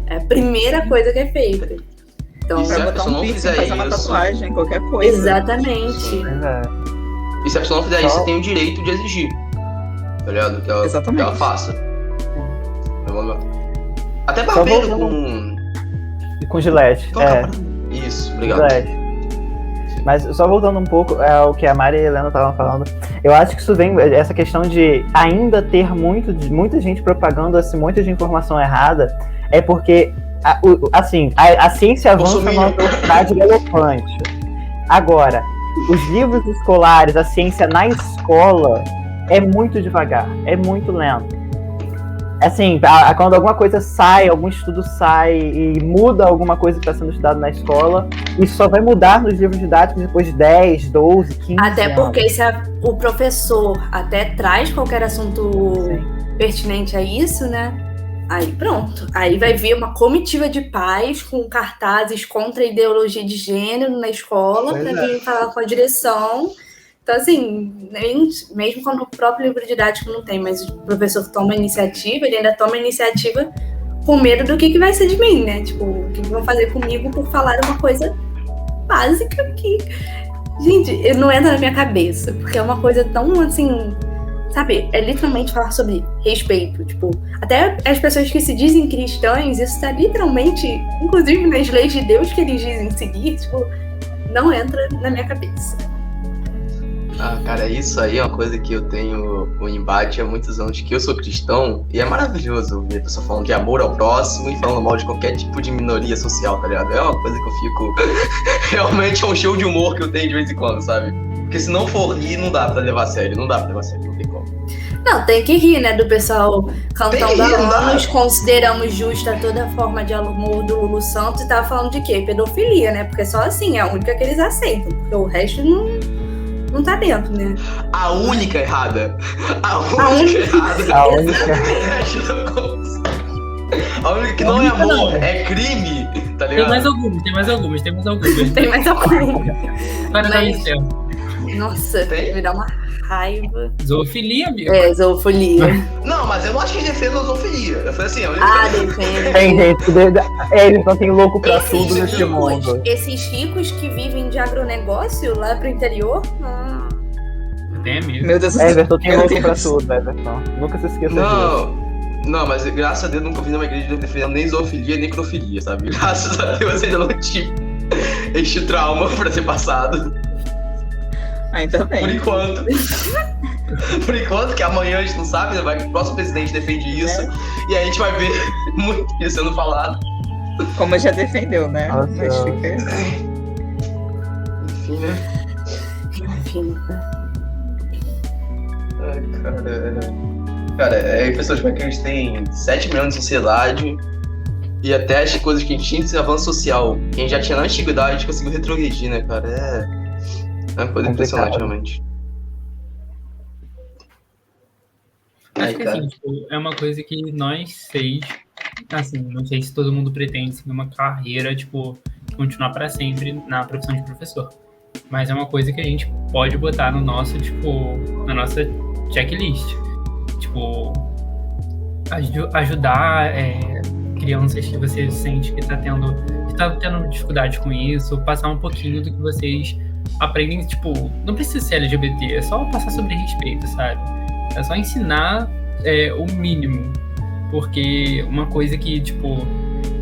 É a primeira coisa que é feita. Então, pra botar um piercing, fazer uma tatuagem, qualquer coisa. Exatamente. E se a pessoa não fizer isso, você tem o direito de exigir. Tá ligado? Que ela faça. Até barbeiro com gilete. Isso, obrigado. Gilete. Mas só voltando um pouco ao que a Mari e a Helena estavam falando, Eu acho que isso vem, essa questão de ainda ter muita gente propagando esse monte de informação errada, é porque, a ciência avança numa velocidade galopante. Agora, os livros escolares, a ciência na escola, é muito devagar, é muito lento. Assim, quando alguma coisa sai, algum estudo sai e muda alguma coisa que está sendo estudada na escola, isso só vai mudar nos livros didáticos depois de 10, 12, 15 Até anos. porque se o professor até traz qualquer assunto pertinente a isso, né? Aí pronto. Aí vai vir uma comitiva de pais com cartazes contra a ideologia de gênero na escola para vir falar com a direção. Então, assim, mesmo quando o próprio livro didático não tem, mas o professor toma a iniciativa, ele ainda toma a iniciativa com medo do que vai ser de mim, né? Tipo, o que vão fazer comigo por falar uma coisa básica que, gente, não entra na minha cabeça, porque é uma coisa tão, assim, sabe? É literalmente falar sobre respeito, tipo, até as pessoas que se dizem cristãs, isso tá literalmente, inclusive nas leis de Deus que eles dizem seguir, tipo, não entra na minha cabeça. Ah, cara, isso aí é uma coisa que eu tenho um embate há muitos anos, que eu sou cristão, e é maravilhoso ver a pessoa falando de amor ao próximo e falando mal de qualquer tipo de minoria social, tá ligado? É uma coisa que eu fico... Realmente é um show de humor que eu tenho de vez em quando, sabe? Porque se não for rir, não dá pra levar a sério, não tem como. Não, tem que rir, né, do pessoal cantando Tem que rir, nós consideramos justa toda forma de amor do Lulu Santos e tava falando de quê? Pedofilia, né? Porque só assim, é a única que eles aceitam, porque o resto não tá dentro, né? A única errada. A única errada. A única. A única que não é amor, é crime, tá ligado? Tem mais algumas. Tem mais algum. Para dar licença. Nossa, Tem? me dá uma raiva. Zoofilia, amigo. É, zoofilia. Não, mas eu não acho que eles defendam a zoofilia. Eu falei assim, Defende. Tem gente, eles não tem louco pra tudo nesse mundo. Esses ricos que vivem de agronegócio lá pro interior, Tem amigo. Meu Deus do céu. Everton tem Meu louco pra Deus. tudo, Everton. Nunca se esqueça disso. Não, mas graças a Deus nunca vi numa igreja defendendo nem zoofilia, nem crofilia, sabe? Graças a Deus ainda não tive este trauma pra ser passado. Ainda bem. Por enquanto. Por enquanto, que amanhã a gente não sabe, né? O próximo presidente defende isso. E aí a gente vai ver muito isso sendo falado. Como já defendeu, né? Nossa. Mas fica... Enfim, né? enfim. Ai, cara, pessoas que a gente tem 7 milhões de sociedade e até as coisas que a gente tinha de avanço social, que a gente já tinha na antiguidade, a gente conseguiu retrogredir, né, cara? É uma coisa impressionante, realmente. Acho que assim, tipo, é uma coisa que nós 6, assim, não sei se todo mundo pretende seguir uma carreira, tipo, continuar pra sempre na profissão de professor. Mas é uma coisa que a gente pode botar no nosso, tipo, na nossa checklist. Tipo, ajudar crianças que você sente que tá tendo dificuldade com isso, passar um pouquinho do que vocês aprendem, tipo, não precisa ser LGBT, é só passar sobre respeito, sabe? É só ensinar o mínimo, porque uma coisa que, tipo,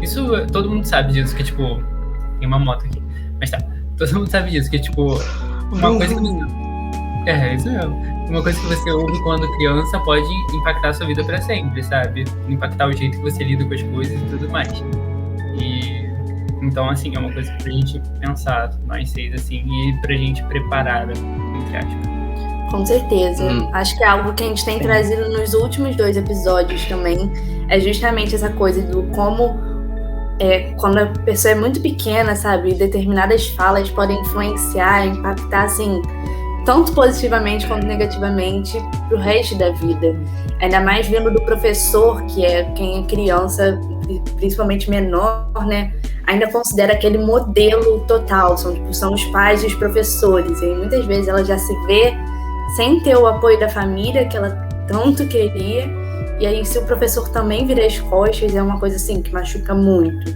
isso todo mundo sabe disso, que, tipo, tem uma moto aqui, mas tá, todo mundo sabe disso, que, tipo, uma coisa que você... isso mesmo. Uma coisa que você ouve quando criança pode impactar a sua vida pra sempre, sabe? Impactar o jeito que você lida com as coisas e tudo mais. E... Então, assim, é uma coisa pra gente pensar, nós 6, assim, e pra gente preparar, entre aspas. Com certeza. Acho que é algo que a gente tem trazido nos últimos 2 episódios também. É justamente essa coisa do como, quando a pessoa é muito pequena, sabe? Determinadas falas podem influenciar, impactar, assim, tanto positivamente quanto negativamente pro resto da vida. Ainda mais vindo do professor, que é quem é criança, principalmente menor, né? Ainda considera aquele modelo total. São os pais e os professores. E muitas vezes ela já se vê sem ter o apoio da família que ela tanto queria, e aí se o professor também vira as costas, é uma coisa assim que machuca muito.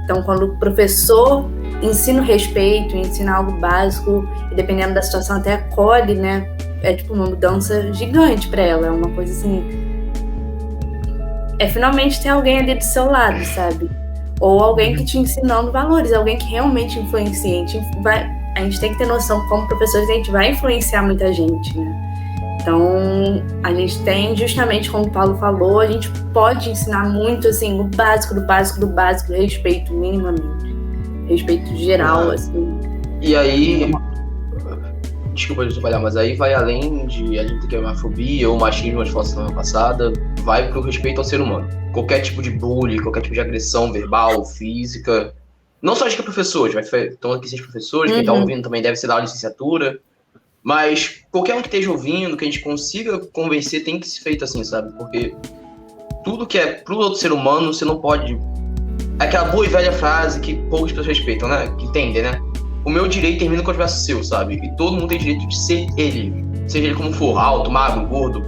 Então, quando o professor ensina o respeito, ensina algo básico, e dependendo da situação até acolhe, né, é tipo uma mudança gigante para ela, é uma coisa assim, finalmente ter alguém ali do seu lado, sabe? Ou alguém que te ensinando valores, alguém que realmente influencia. A gente tem que ter noção, como professores, a gente vai influenciar muita gente, né? Então, a gente tem, justamente como o Paulo falou, a gente pode ensinar muito, assim, o básico do básico do básico, respeito minimamente. Respeito geral, assim. E aí, desculpa de trabalhar, mas aí vai além de a gente ter uma fobia ou machismo, as fotos da semana passada, vai pro respeito ao ser humano. Qualquer tipo de bullying, qualquer tipo de agressão verbal, física. Não só de que professores, estão aqui 6 professores, quem tá ouvindo também deve ser da licenciatura. Mas qualquer um que esteja ouvindo, que a gente consiga convencer, tem que ser feito assim, sabe? Porque tudo que é pro outro ser humano, você não pode... Aquela boa e velha frase que poucas pessoas respeitam, né? Que entendem, né? O meu direito termina quando tiver o seu, sabe? E todo mundo tem direito de ser ele. Seja ele como for, alto, magro, gordo,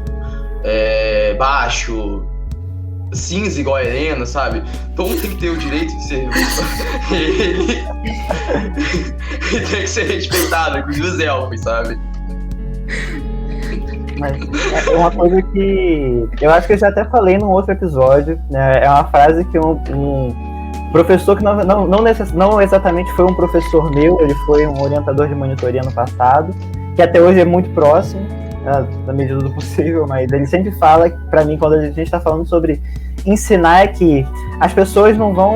baixo, cinza igual a Helena, sabe? Todo mundo tem que ter o direito de ser ele. E tem que ser respeitado, inclusive os elfos, sabe? Mas é uma coisa que eu acho que eu já até falei num outro episódio, né? É uma frase que um professor que não exatamente foi um professor meu, ele foi um orientador de monitoria no passado, que até hoje é muito próximo, na medida do possível, mas ele sempre fala pra mim, quando a gente está falando sobre ensinar, é que as pessoas não vão,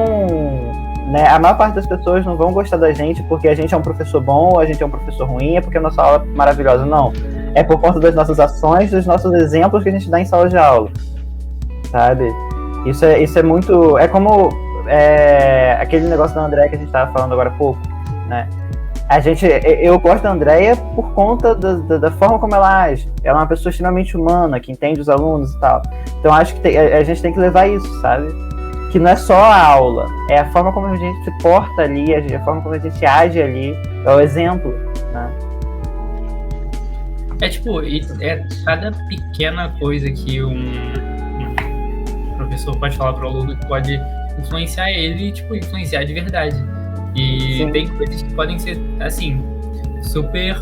né, a maior parte das pessoas não vão gostar da gente porque a gente é um professor bom ou a gente é um professor ruim, é porque a nossa aula é maravilhosa. Não, é por conta das nossas ações, dos nossos exemplos que a gente dá em sala de aula, sabe? Isso é muito, é como aquele negócio da Andréia que a gente estava falando agora há pouco, né? Eu gosto da Andréia por conta da forma como ela age. Ela é uma pessoa extremamente humana, que entende os alunos e tal. Então acho que a gente tem que levar isso, sabe? Que não é só a aula, é a forma como a gente se porta ali, a forma como a gente age ali, é o exemplo, né? Cada pequena coisa que um professor pode falar para o aluno que pode influenciar ele, influenciar de verdade. E sim, tem coisas que podem ser, assim, super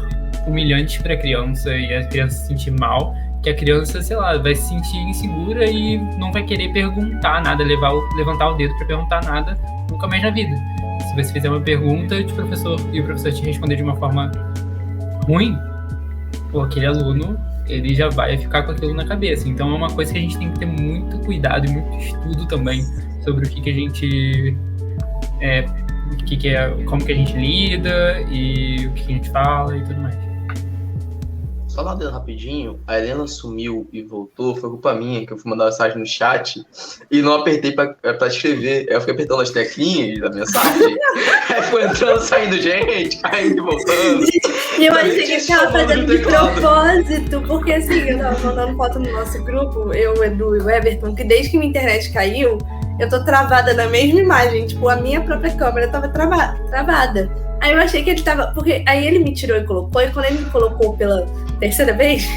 humilhantes para a criança e a criança se sentir mal, que a criança, sei lá, vai se sentir insegura e não vai querer perguntar nada, levantar o dedo para perguntar nada nunca mais na vida. Se você fizer uma pergunta e o professor te responder de uma forma ruim, aquele aluno, ele já vai ficar com aquilo na cabeça. Então é uma coisa que a gente tem que ter muito cuidado e muito estudo também sobre o que a gente como que a gente lida e o que a gente fala e tudo mais. Só lá dentro rapidinho, a Helena sumiu e voltou, foi culpa minha, que eu fui mandar mensagem no chat e não apertei pra escrever. Eu fiquei apertando as teclinhas da mensagem, aí foi entrando, saindo gente, caindo e voltando. E eu achei que ele tava fazendo de propósito, porque assim, eu tava mandando foto no nosso grupo, eu, o Edu e o Everton, que desde que minha internet caiu, eu tô travada na mesma imagem, a minha própria câmera tava travada. Aí eu achei que ele tava... Porque aí ele me tirou e colocou, e quando ele me colocou pela terceira vez,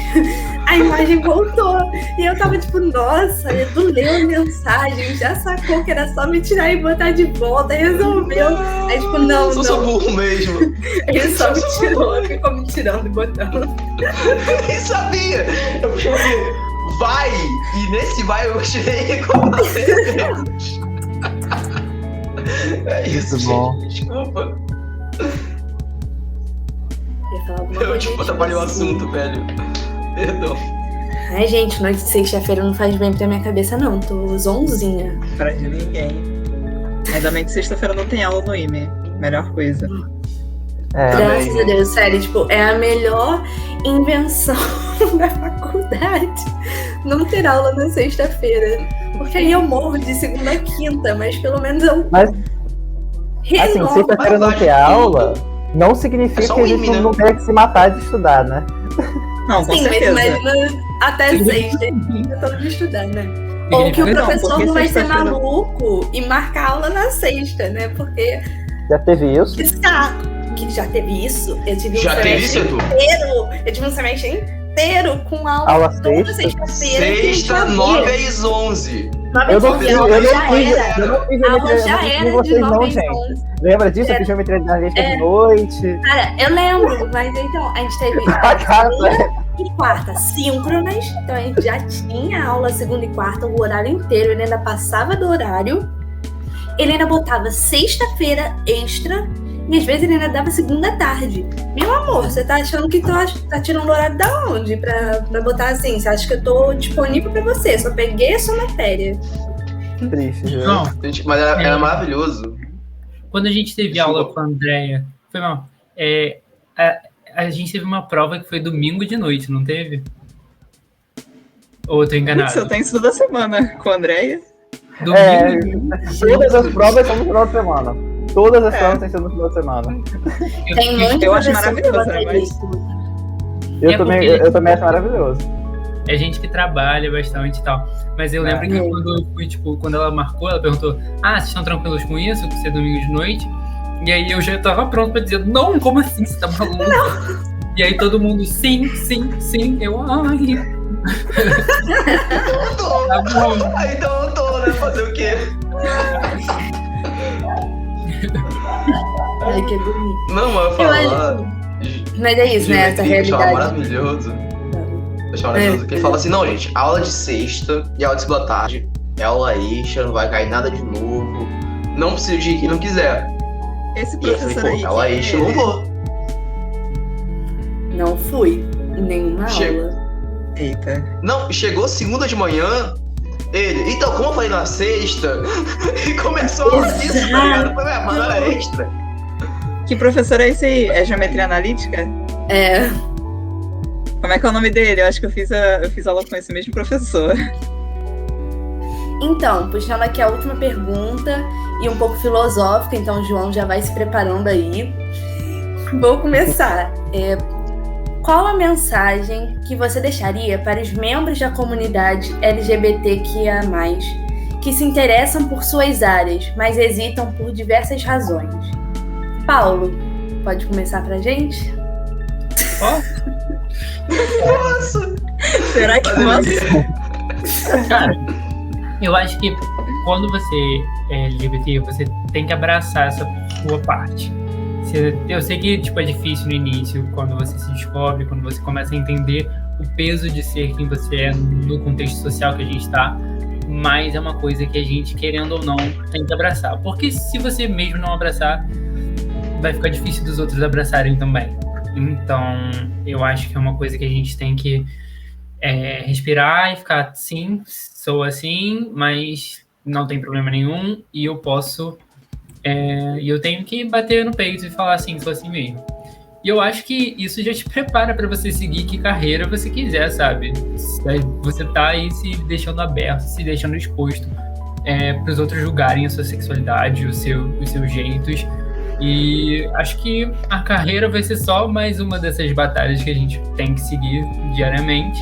a imagem voltou. E eu tava nossa, Edu leu a mensagem, já sacou que era só me tirar e botar de volta, resolveu. Aí não. Eu sou burro mesmo. Ele só me tirou, ficou me tirando e botando. Eu nem sabia. Eu falei, vai! E nesse vai eu tirei como É isso, bom. Gente, desculpa. Eu atrapalhei o assunto, velho. Perdão. Ai, gente, noite de sexta-feira não faz bem pra minha cabeça, não. Tô zonzinha. Pra de ninguém. Ainda bem que sexta-feira não tem aula no IME. Melhor coisa. Graças a Deus, sério, é a melhor invenção da faculdade não ter aula na sexta-feira. Porque aí eu morro de segunda a quinta, mas pelo menos eu... Assim, sexta-feira não ter aula não significa que a gente não tenha que se matar de estudar, né? Não, com certeza. Mas imagina até sexta, eu tô de estudar, né? Ou que o professor não vai ser maluco e marcar aula na sexta, né? Porque... Já teve isso? Que saco! Que já teve isso? Eu tive um semestre inteiro. Eu tive um semestre inteiro com aula toda sexta-feira. Sexta, 9 às 11. Eu não fiz geometria com vocês não, gente. Lembra disso? Eu fiz geometria de noite. Cara, eu lembro, mas então, a gente teve segunda e quarta síncronas, então a gente já tinha aula segunda e quarta, o horário inteiro, ele ainda passava do horário, ele ainda botava sexta-feira extra, E às vezes ele ainda dava segunda à tarde. Meu amor, você tá achando que tá tirando o horário da onde? Pra botar assim, você acha que eu tô disponível pra você? Só peguei a sua matéria. Triste, viu? Não, Gente, mas era maravilhoso. quando a gente teve Desculpa. aula com a Andrea, foi mal. A gente teve uma prova que foi domingo de noite, não teve? Ou eu tô enganado? Eu tenho isso toda semana com a Andrea. Domingo. Todas as provas são no final de semana. Todas as provas têm sido no final de semana. Tem muito Eu acho professor que maravilhoso, bota né, mas- isso. Eu também acho maravilhoso. É gente que trabalha bastante e tal. Mas eu lembro que quando eu fui, tipo, quando ela marcou, ela perguntou: vocês estão tranquilos com isso? Que ser domingo de noite? E aí eu já tava pronto pra dizer: não, como assim? Você tá maluco? Não. E aí todo mundo, sim. Eu, ai. Tá bom. Então eu tô, né? Fazer o quê? Ai, que bonito. Não, mas eu falo. Mas é isso, né? Essa Eu achava realidade. maravilhoso. Eu achava maravilhoso. Que ele fala assim: não, gente, aula de sexta e aula de segunda tarde é aula extra, não vai cair nada de novo. Não precisa de ir quem não quiser. Esse E eu falei, professor pô, aí. aula extra eu não vou. Não fui em nenhuma Chega. aula. Eita. Não, chegou segunda de manhã, ele, então, como eu falei na sexta, e começou a aula disso, tá ligado? Eu falei, mas não era extra. Que professor é esse aí? É geometria analítica? É. Como é que é o nome dele? Eu acho que eu fiz aula com esse mesmo professor. Então, puxando aqui a última pergunta e um pouco filosófica, então o João já vai se preparando aí. Vou começar. Qual a mensagem que você deixaria para os membros da comunidade LGBTQIA+, que se interessam por suas áreas, mas hesitam por diversas razões? Paulo, pode começar pra gente? Nossa! Será que Fazendo posso? Cara, eu acho que quando você é LGBT, você tem que abraçar essa sua parte. Eu sei que tipo, é difícil no início, quando você se descobre, quando você começa a entender o peso de ser quem você é no contexto social que a gente está, mas é uma coisa que a gente, querendo ou não, tem que abraçar. Porque se você mesmo não abraçar, vai ficar difícil dos outros abraçarem também. Então, eu acho que é uma coisa que a gente tem que respirar e ficar, sim, sou assim, mas não tem problema nenhum e eu posso... E eu tenho que bater no peito e falar assim, sou assim mesmo. E eu acho que isso já te prepara para você seguir que carreira você quiser, sabe? Você tá aí se deixando aberto, se deixando exposto para os outros julgarem a sua sexualidade, os seus jeitos. E acho que a carreira vai ser só mais uma dessas batalhas que a gente tem que seguir diariamente.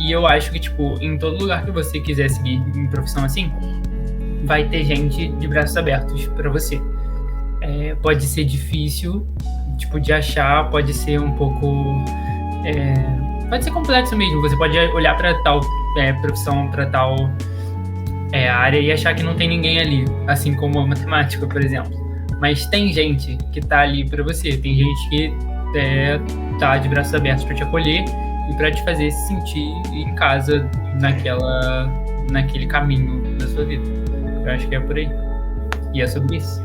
E eu acho que, tipo, em todo lugar que você quiser seguir em profissão assim, vai ter gente de braços abertos para você. Pode ser difícil, tipo, de achar, pode ser um pouco... pode ser complexo mesmo. Você pode olhar para tal profissão, para tal área e achar que não tem ninguém ali, assim como a matemática, por exemplo. Mas tem gente que tá ali para você, tem gente que tá de braços abertos para te acolher e para te fazer se sentir em casa naquele caminho da sua vida. Eu acho que é por aí. E é sobre isso.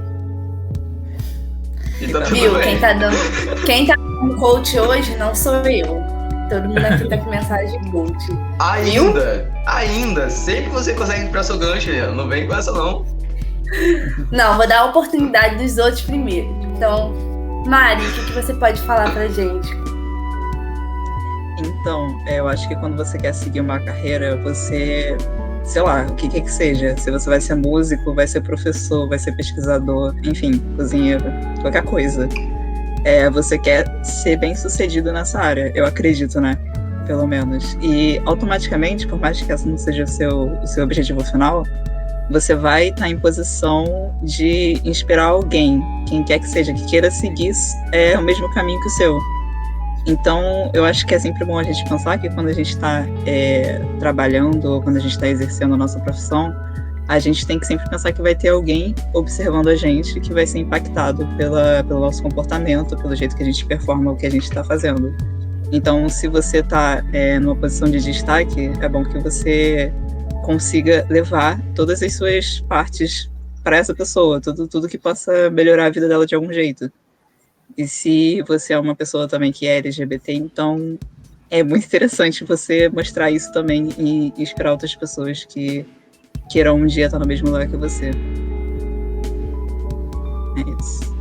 E tá tudo Viu? bem. Quem tá com coach hoje não sou eu. Todo mundo aqui tá com mensagem de coach. Ainda, sempre você consegue ir seu gancho, Helena. Não vem com essa, não. Não, vou dar a oportunidade dos outros primeiro. Então, Mari, o que você pode falar pra gente? Então, eu acho que quando você quer seguir uma carreira, você, sei lá, o que quer que seja, se você vai ser músico, vai ser professor, vai ser pesquisador, enfim, cozinheiro, qualquer coisa. Você quer ser bem sucedido nessa área, eu acredito, né? Pelo menos. E automaticamente, por mais que essa não seja o seu objetivo final, você vai estar em posição de inspirar alguém, quem quer que seja, que queira seguir o mesmo caminho que o seu. Então, eu acho que é sempre bom a gente pensar que quando a gente está trabalhando ou quando a gente está exercendo a nossa profissão, a gente tem que sempre pensar que vai ter alguém observando a gente que vai ser impactado pelo nosso comportamento, pelo jeito que a gente performa o que a gente está fazendo. Então, se você está numa posição de destaque, é bom que você consiga levar todas as suas partes para essa pessoa, tudo que possa melhorar a vida dela de algum jeito. E se você é uma pessoa também que é LGBT, então é muito interessante você mostrar isso também e inspirar outras pessoas que queiram um dia estar no mesmo lugar que você. É isso.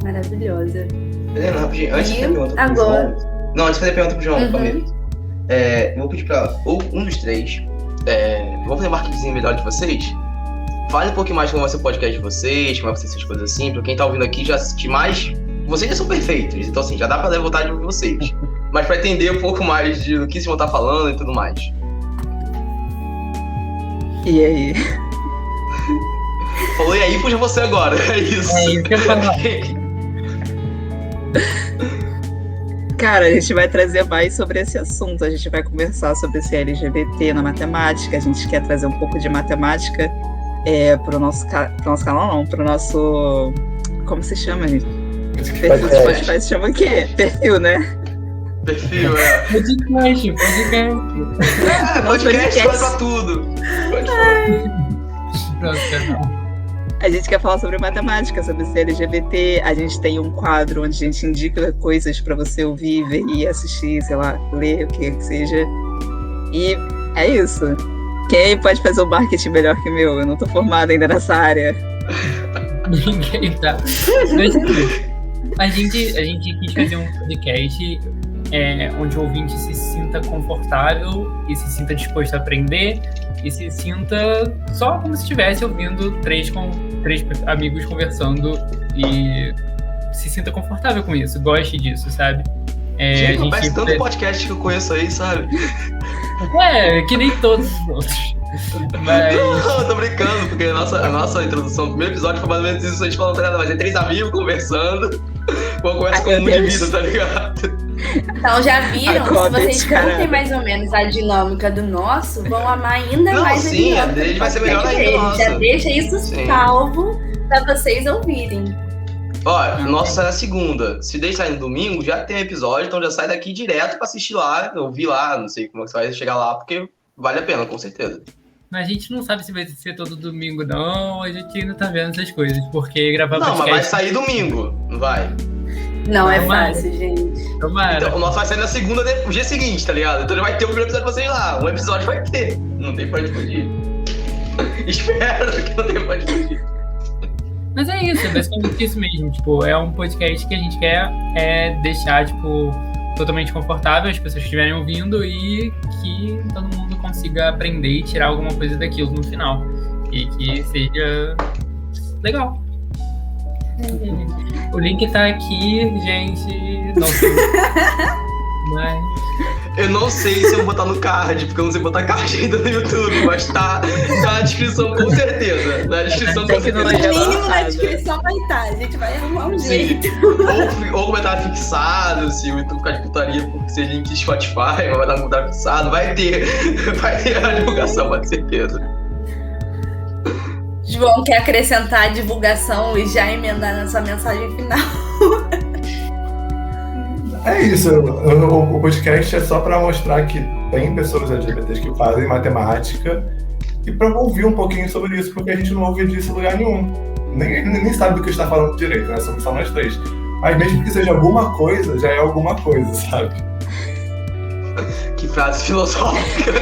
Maravilhosa. Helena, rapidinho, antes de fazer a pergunta pro agora? João. Não, antes de fazer a pergunta pro João, Uhum. primeiro. Eu vou pedir pra um dos três. Vou fazer um marketing melhor de vocês. Fale um pouquinho mais como vai ser o podcast de vocês, como vai ser essas coisas assim, pra quem tá ouvindo aqui já assistir mais. Vocês já são perfeitos, então assim, já dá pra dar vontade de ouvir vocês. Mas pra entender um pouco mais do que vocês vão estar falando e tudo mais. E aí? Falou, e aí, puxa você agora. É isso. É isso que eu ia falar. Cara, a gente vai trazer mais sobre esse assunto. A gente vai conversar sobre esse LGBT na matemática. A gente quer trazer um pouco de matemática para o nosso canal, não, para o nosso... Como se chama, gente? Perfil do Spotify se chama o quê? Perfil, né? Perfil, Podcast. podcast faz pra tudo. Pode falar. Pronto, A gente quer falar sobre matemática, sobre ser LGBT. A gente tem um quadro onde a gente indica coisas para você ouvir, ver e assistir, sei lá, ler, o que seja. E é isso. Quem pode fazer um marketing melhor que o meu? Eu não tô formada ainda nessa área. Ninguém tá. Mas, a gente quis fazer um podcast onde o ouvinte se sinta confortável e se sinta disposto a aprender e se sinta só como se estivesse ouvindo três amigos conversando e se sinta confortável com isso, goste disso, sabe? Gente, parece tanto podcast que eu conheço aí, sabe? Que nem todos os outros. Mas... Não, eu tô brincando, porque a nossa introdução, o primeiro episódio foi mais ou menos isso, a gente falou nada, mas é 3 amigos conversando, uma conversa comum de vida, tá ligado? Então já viram, se vocês curtem mais ou menos a dinâmica do nosso, vão amar ainda mais a dinâmica. A dele vai ser melhor ainda, nossa. Já deixa isso salvo pra vocês ouvirem. Ó, o nosso sai na segunda. Se deixa sair no domingo, já tem episódio, então já sai daqui direto pra assistir lá, ouvir lá, não sei como é que você vai chegar lá, porque vale a pena, com certeza. Mas a gente não sabe se vai ser todo domingo, não. A gente ainda tá vendo essas coisas, porque gravar podcast... Não, mas vai sair domingo, não vai? Não é fácil, gente. Tomara. Então, o nosso vai sair na segunda, no dia seguinte, tá ligado? Então já vai ter o primeiro episódio pra vocês lá. Um episódio vai ter. Não tem pra onde fugir. Espero que não tenha pra onde fugir. Mas é isso, é basicamente isso mesmo. Tipo, é um podcast que a gente quer deixar, tipo, totalmente confortável as pessoas que estiverem ouvindo e que todo mundo consiga aprender e tirar alguma coisa daquilo no final. E que seja legal. O link tá aqui, gente. Não sei. Mas... Eu não sei se eu vou botar no card, porque eu não sei botar card ainda no YouTube, mas tá na descrição com certeza. Na descrição com certeza. No mínimo na descrição vai estar, a gente vai arrumar um jeito. Ou comentário fixado, se o YouTube ficar de putaria por ser link Spotify, vai dar um comentário fixado, vai ter a divulgação, com certeza. João quer acrescentar a divulgação e já emendar na sua mensagem final. É isso, o podcast é só para mostrar que tem pessoas LGBTs que fazem matemática e para ouvir um pouquinho sobre isso, porque a gente não ouve disso em lugar nenhum. Nem sabe do que está falando direito, né? Somos só nós três. Mas mesmo que seja alguma coisa, já é alguma coisa, sabe? Que frase filosófica.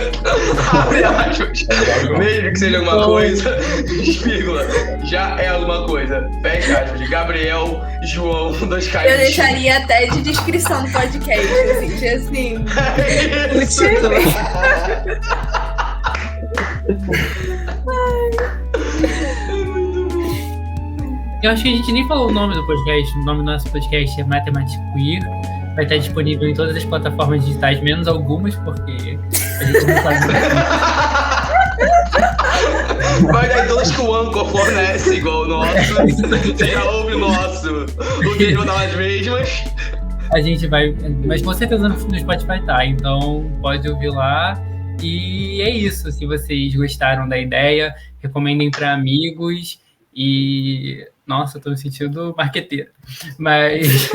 Abre aspas. Mesmo que seja alguma coisa, vírgula, já é alguma coisa. Fecha aspas. De Gabriel, João, 2K. Eu deixaria até de descrição do podcast, assim. Eu acho que a gente nem falou o nome do podcast. O nome do nosso podcast é Matemática Queer. Vai estar disponível em todas as plataformas digitais, menos algumas, porque a gente não sabe. Vai dar todas que o Anchor fornece, igual o nosso. Você já ouve o nosso. O que vão dar as mesmas. A gente vai. Mas com certeza no Spotify tá, então pode ouvir lá. E é isso. Se vocês gostaram da ideia, recomendem para amigos. E. Nossa, eu tô me sentindo marqueteiro. Mas.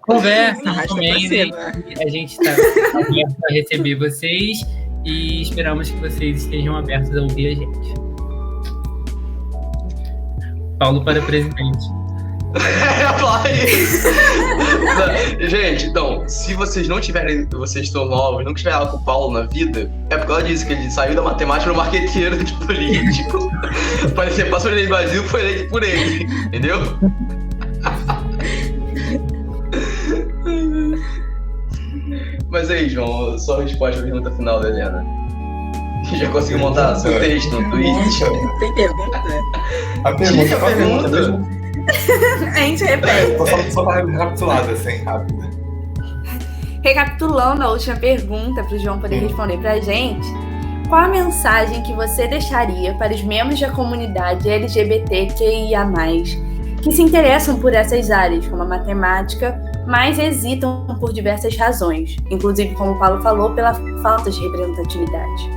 Conversa, recomendem. A gente tá aberto a receber vocês. e esperamos que vocês estejam abertos a ouvir a gente. Paulo para presidente. Gente, então, se vocês não tiverem, vocês estão novos, não tiverem algo com o Paulo na vida, é por causa disso que ele saiu da matemática no marqueteiro de político. Parecia, passou ele no Brasil, foi eleito por ele, entendeu? Mas aí, João, sua resposta à pergunta final da Helena. Já conseguiu montar seu texto no tweet? Tem pergunta? A pergunta, Tinha pergunta? A gente repete. Só para recapitulada, assim, rápido. Recapitulando a última pergunta para o João poder responder para a gente, qual a mensagem que você deixaria para os membros da comunidade LGBTQIA+, que se interessam por essas áreas, como a matemática, mas hesitam por diversas razões, inclusive, como o Paulo falou, pela falta de representatividade?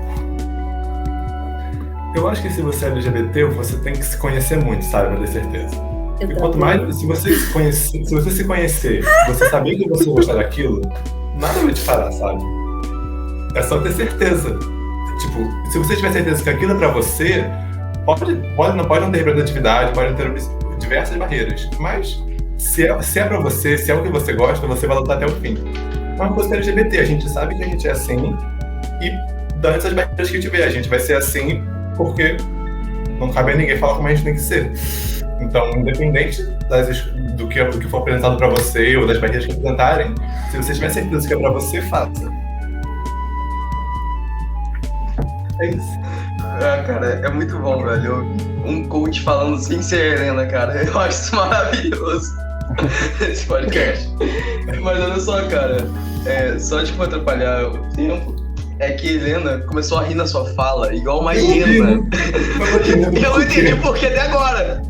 Eu acho que se você é LGBT, você tem que se conhecer muito, sabe, pra ter certeza. E quanto mais, se você se conhecer, você saber que você gostar daquilo, nada vai te parar, sabe? É só ter certeza. Tipo, se você tiver certeza que aquilo é pra você, pode não ter representatividade, pode ter diversas barreiras, mas se é pra você, se é o que você gosta, você vai lutar até o fim. Mas você é LGBT, a gente sabe que a gente é assim, e dane essas barreiras que tiver, a gente vai ser assim porque não cabe a ninguém falar como a gente tem que ser. Então, independente do que for apresentado pra você ou das barreiras que apresentarem, se você tiver certeza que é pra você, faça. É isso. Ah, cara, é muito bom, velho. Um coach falando sem ser Helena, cara. Eu acho isso maravilhoso. Esse podcast. Mas olha só, cara. Só tipo atrapalhar o tempo. É que Helena começou a rir na sua fala, igual uma hiena. E eu não entendi por que até agora.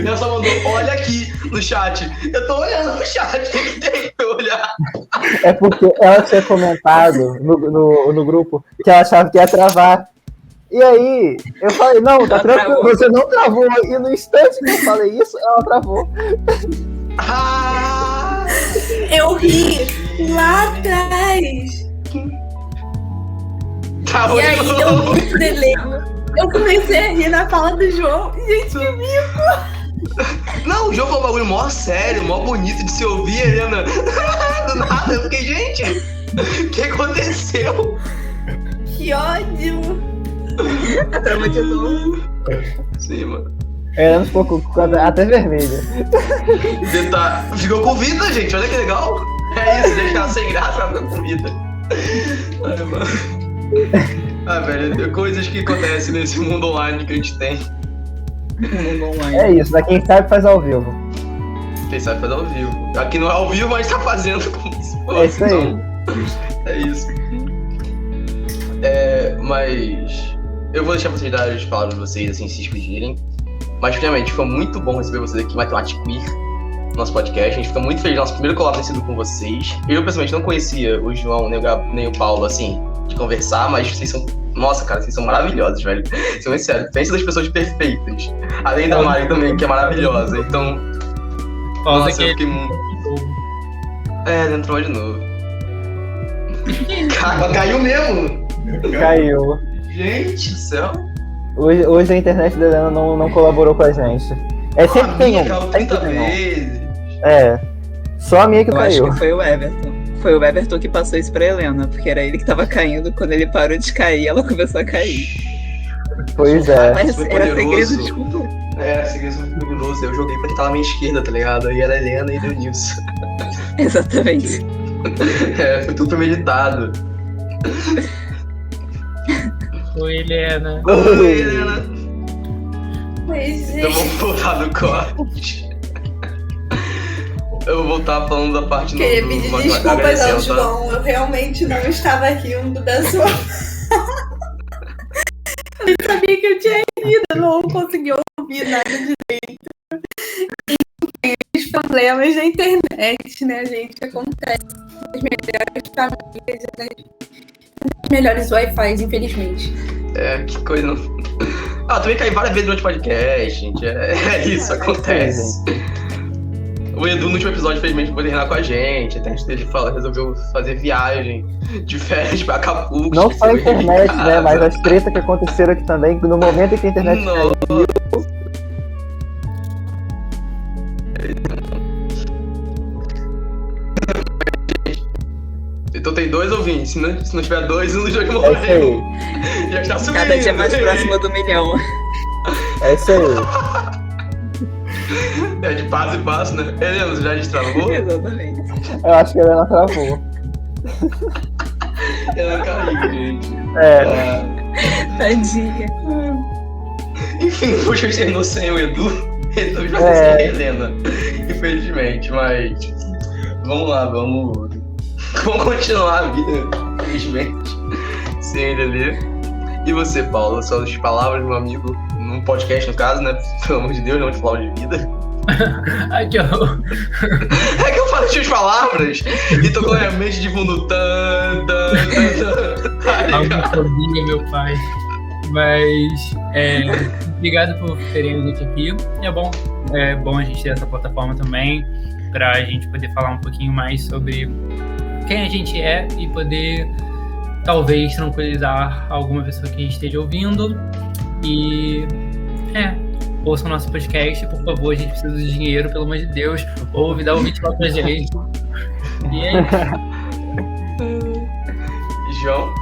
Ela só mandou, olha aqui no chat. Eu tô olhando no chat, o que tem que olhar? É porque ela tinha comentado no grupo que ela achava que ia travar. E aí, eu falei, não, tá tranquilo, você não travou. E no instante que eu falei isso, ela travou. Ah! Eu ri lá atrás. Tá E aí eu muito delego. Eu comecei a rir na fala do João. Gente, que mico! Não, o jogo é um bagulho mó sério, mó bonito de se ouvir, Helena. Do nada, eu fiquei, gente, o que aconteceu? Que ódio! Traumatizou. Sim, mano. Ela ficou até vermelha. Ficou com vida, gente, olha que legal. É isso, deixar sem graça, ela ficou com vida. Ai, mano. Ah, velho, coisas que acontecem nesse mundo online que a gente tem. Mundo online. É isso, pra quem sabe faz ao vivo. Quem sabe fazer ao vivo. Aqui não é ao vivo, mas tá fazendo como se fosse. É isso aí. Então, é isso. Mas eu vou deixar vocês darem as palavras de vocês, assim, se despedirem. Mas, primeiramente, foi muito bom receber vocês aqui, Matemática Queer, no nosso podcast. A gente fica muito feliz. Nosso primeiro collab tem sido com vocês. Eu, pessoalmente, não conhecia o João nem o Paulo, assim, de conversar, mas vocês são... Nossa, cara, vocês são maravilhosos, velho. São muito sério. Pensa das pessoas perfeitas. Além da Mari também, que é maravilhosa. Então, nossa, eu fiquei muito... Ele entrou de novo. Cara, caiu mesmo! Caiu. Gente do céu. Hoje a internet da Helena não colaborou com a gente. Sempre tem um. Caiu 30 vezes. Só a minha que Eu caiu. acho que foi o Everton. Foi o Everton que passou isso pra Helena, porque era ele que tava caindo. Quando ele parou de cair, ela começou a cair. Pois é. Mas foi era poderoso. segredo, desculpa. Segredo poderoso. Eu joguei pra quem tava à minha esquerda, tá ligado? Aí era a Helena e deu nisso. Exatamente. Foi tudo premeditado. Oi, Helena. Oi, Helena. Mas, Então gente, vamos voltar no corte. Eu vou voltar falando da parte queria pedir desculpas ao agradecendo, tá? João. Eu realmente não estava rindo da sua. Eu nem sabia que eu tinha rido, eu não consegui ouvir nada direito. Enfim, os problemas da internet, né, gente? Acontece nas melhores famílias, nas melhores Wi-Fi, infelizmente. Que coisa. Também caí várias vezes durante o podcast, gente. É isso, acontece. O Edu, no último episódio, infelizmente, não pôde reinar com a gente. Até a gente resolveu fazer viagem de férias pra Acapulco. Não só a internet, né? Mas as tretas que aconteceram aqui também, no momento em que a internet caiu. Então tem 2 ouvintes, né? Se não tiver 2, um dos dois É morreu. isso aí. Já está subindo. Cada dia mais próximo do 1 milhão. É isso aí. É de passo em passo, né? Helena, você já destravou? Exatamente. Eu acho que a Helena travou. Ela caiu, gente. Tadinha. Enfim, o podcast terminou sem o Edu. Então vai ser sem a Helena. Infelizmente, mas... Vamos lá, vamos continuar a vida, infelizmente, sem ele ali. E você, Paulo, suas palavras, meu amigo, num podcast, no caso, né? Pelo amor de Deus, não de falar de vida. Ai, que horror. É que eu falo as palavras e tô com a mente de fundo. Homofobia, meu pai. Mas, obrigado por terem a gente aqui. É bom a gente ter essa plataforma também, pra gente poder falar um pouquinho mais sobre quem a gente é e poder, talvez, tranquilizar alguma pessoa que esteja ouvindo. E, ouça o nosso podcast, por favor, a gente precisa de dinheiro, pelo amor de Deus. Ouve, dá o vídeo lá pra gente. E é isso. João?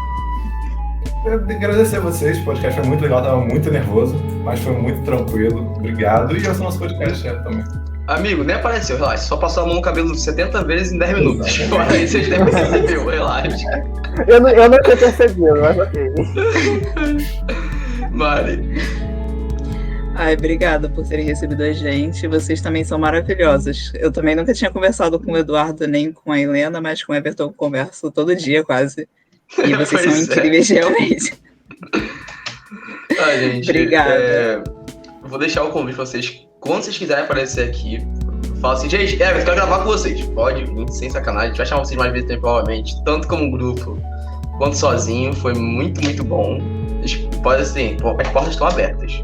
Eu quero agradecer a vocês, o podcast foi muito legal, tava muito nervoso, mas foi muito tranquilo. Obrigado. E eu sou nosso podcast também. Amigo, nem apareceu, relaxa. Só passou a mão no cabelo 70 vezes em 10 minutos. Fora aí, vocês nem percebeu, relaxa. Eu não tinha percebido, mas ok. Mari. Ai, obrigada por terem recebido a gente. Vocês também são maravilhosos. Eu também nunca tinha conversado com o Eduardo nem com a Helena, mas com o Everton eu converso todo dia quase. E vocês são incríveis, realmente. Gente, obrigada. Eu vou deixar o convite pra vocês. Quando vocês quiserem aparecer aqui, fala assim, gente, eu quero gravar com vocês. Pode vir, sem sacanagem. A gente vai chamar vocês mais vezes, provavelmente, tanto como grupo quanto sozinho. Foi muito, muito bom. Pode assim, as portas estão abertas.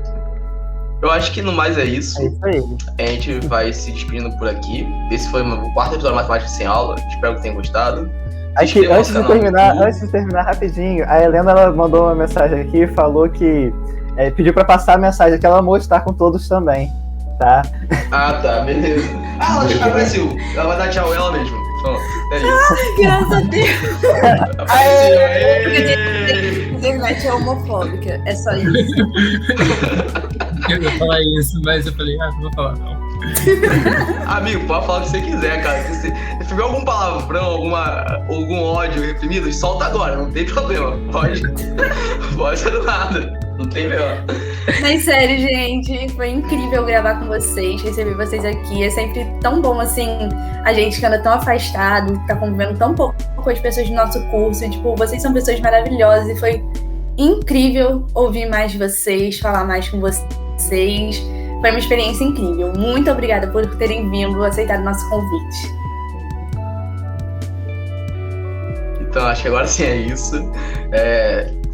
Eu acho que no mais é isso. É isso aí. A gente vai se despedindo por aqui. Esse foi o 4º episódio de Matemática Sem Aula. Espero que tenham gostado. Aqui, antes de terminar rapidinho, a Helena ela mandou uma mensagem aqui e falou que pediu pra passar a mensagem que ela amou estar com todos também, tá? Ah, tá, beleza. Ela já apareceu. Ela vai dar tchau ela mesmo. Pronto, é isso. Graças a Deus. Apareceu. A internet é homofóbica, é só isso. Eu ia falar isso, mas eu falei, não vou falar não. Amigo, pode falar o que você quiser, cara. Se tiver algum palavrão, algum ódio reprimido, solta agora, não tem problema. Pode ser do nada, não tem problema. Mas sério, gente, foi incrível gravar com vocês, receber vocês aqui. É sempre tão bom, assim, a gente que anda tão afastado, tá convivendo tão pouco com as pessoas do nosso curso. E, tipo, vocês são pessoas maravilhosas e foi incrível ouvir mais de vocês, falar mais com vocês. Foi uma experiência incrível. Muito obrigada por terem vindo, aceitado o nosso convite. Então, acho que agora sim é isso.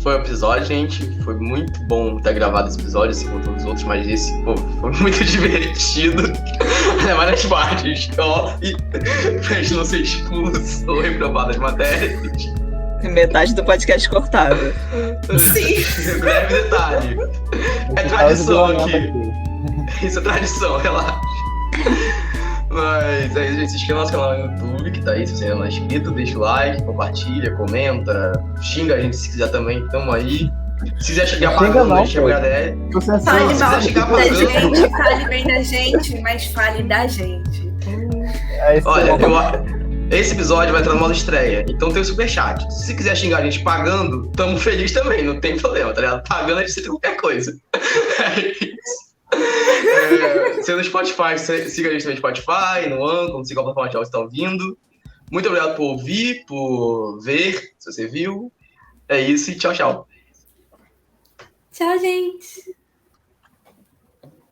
Foi um episódio, gente. Foi muito bom ter gravado esse episódio, assim como todos os outros, mas esse, foi muito divertido. Várias partes, e pra gente não ser expulso ou reprovado das matérias. Metade do podcast cortado. Sim. Breve detalhe. É tradição aqui. Isso é tradição, relaxa. Mas aí, gente, se inscreva no nosso canal no YouTube, que tá aí, se você ainda não é inscrito, deixa o like, compartilha, comenta, xinga a gente se quiser também, tamo aí. Se quiser chegar pagando, a gente agradece. Fale mal da gente, fale bem da gente, mas fale da gente. Olha, esse episódio vai entrar no modo estreia, então tem o superchat. Se você quiser xingar a gente pagando, tamo feliz também, não tem problema, tá ligado? Pagando a gente aceita qualquer coisa. É isso. Se é no Spotify, siga a gente no Spotify, no Anchor, siga a plataforma que você está ouvindo. Muito obrigado por ouvir, por ver, se você viu. É isso e tchau, tchau. Tchau, gente.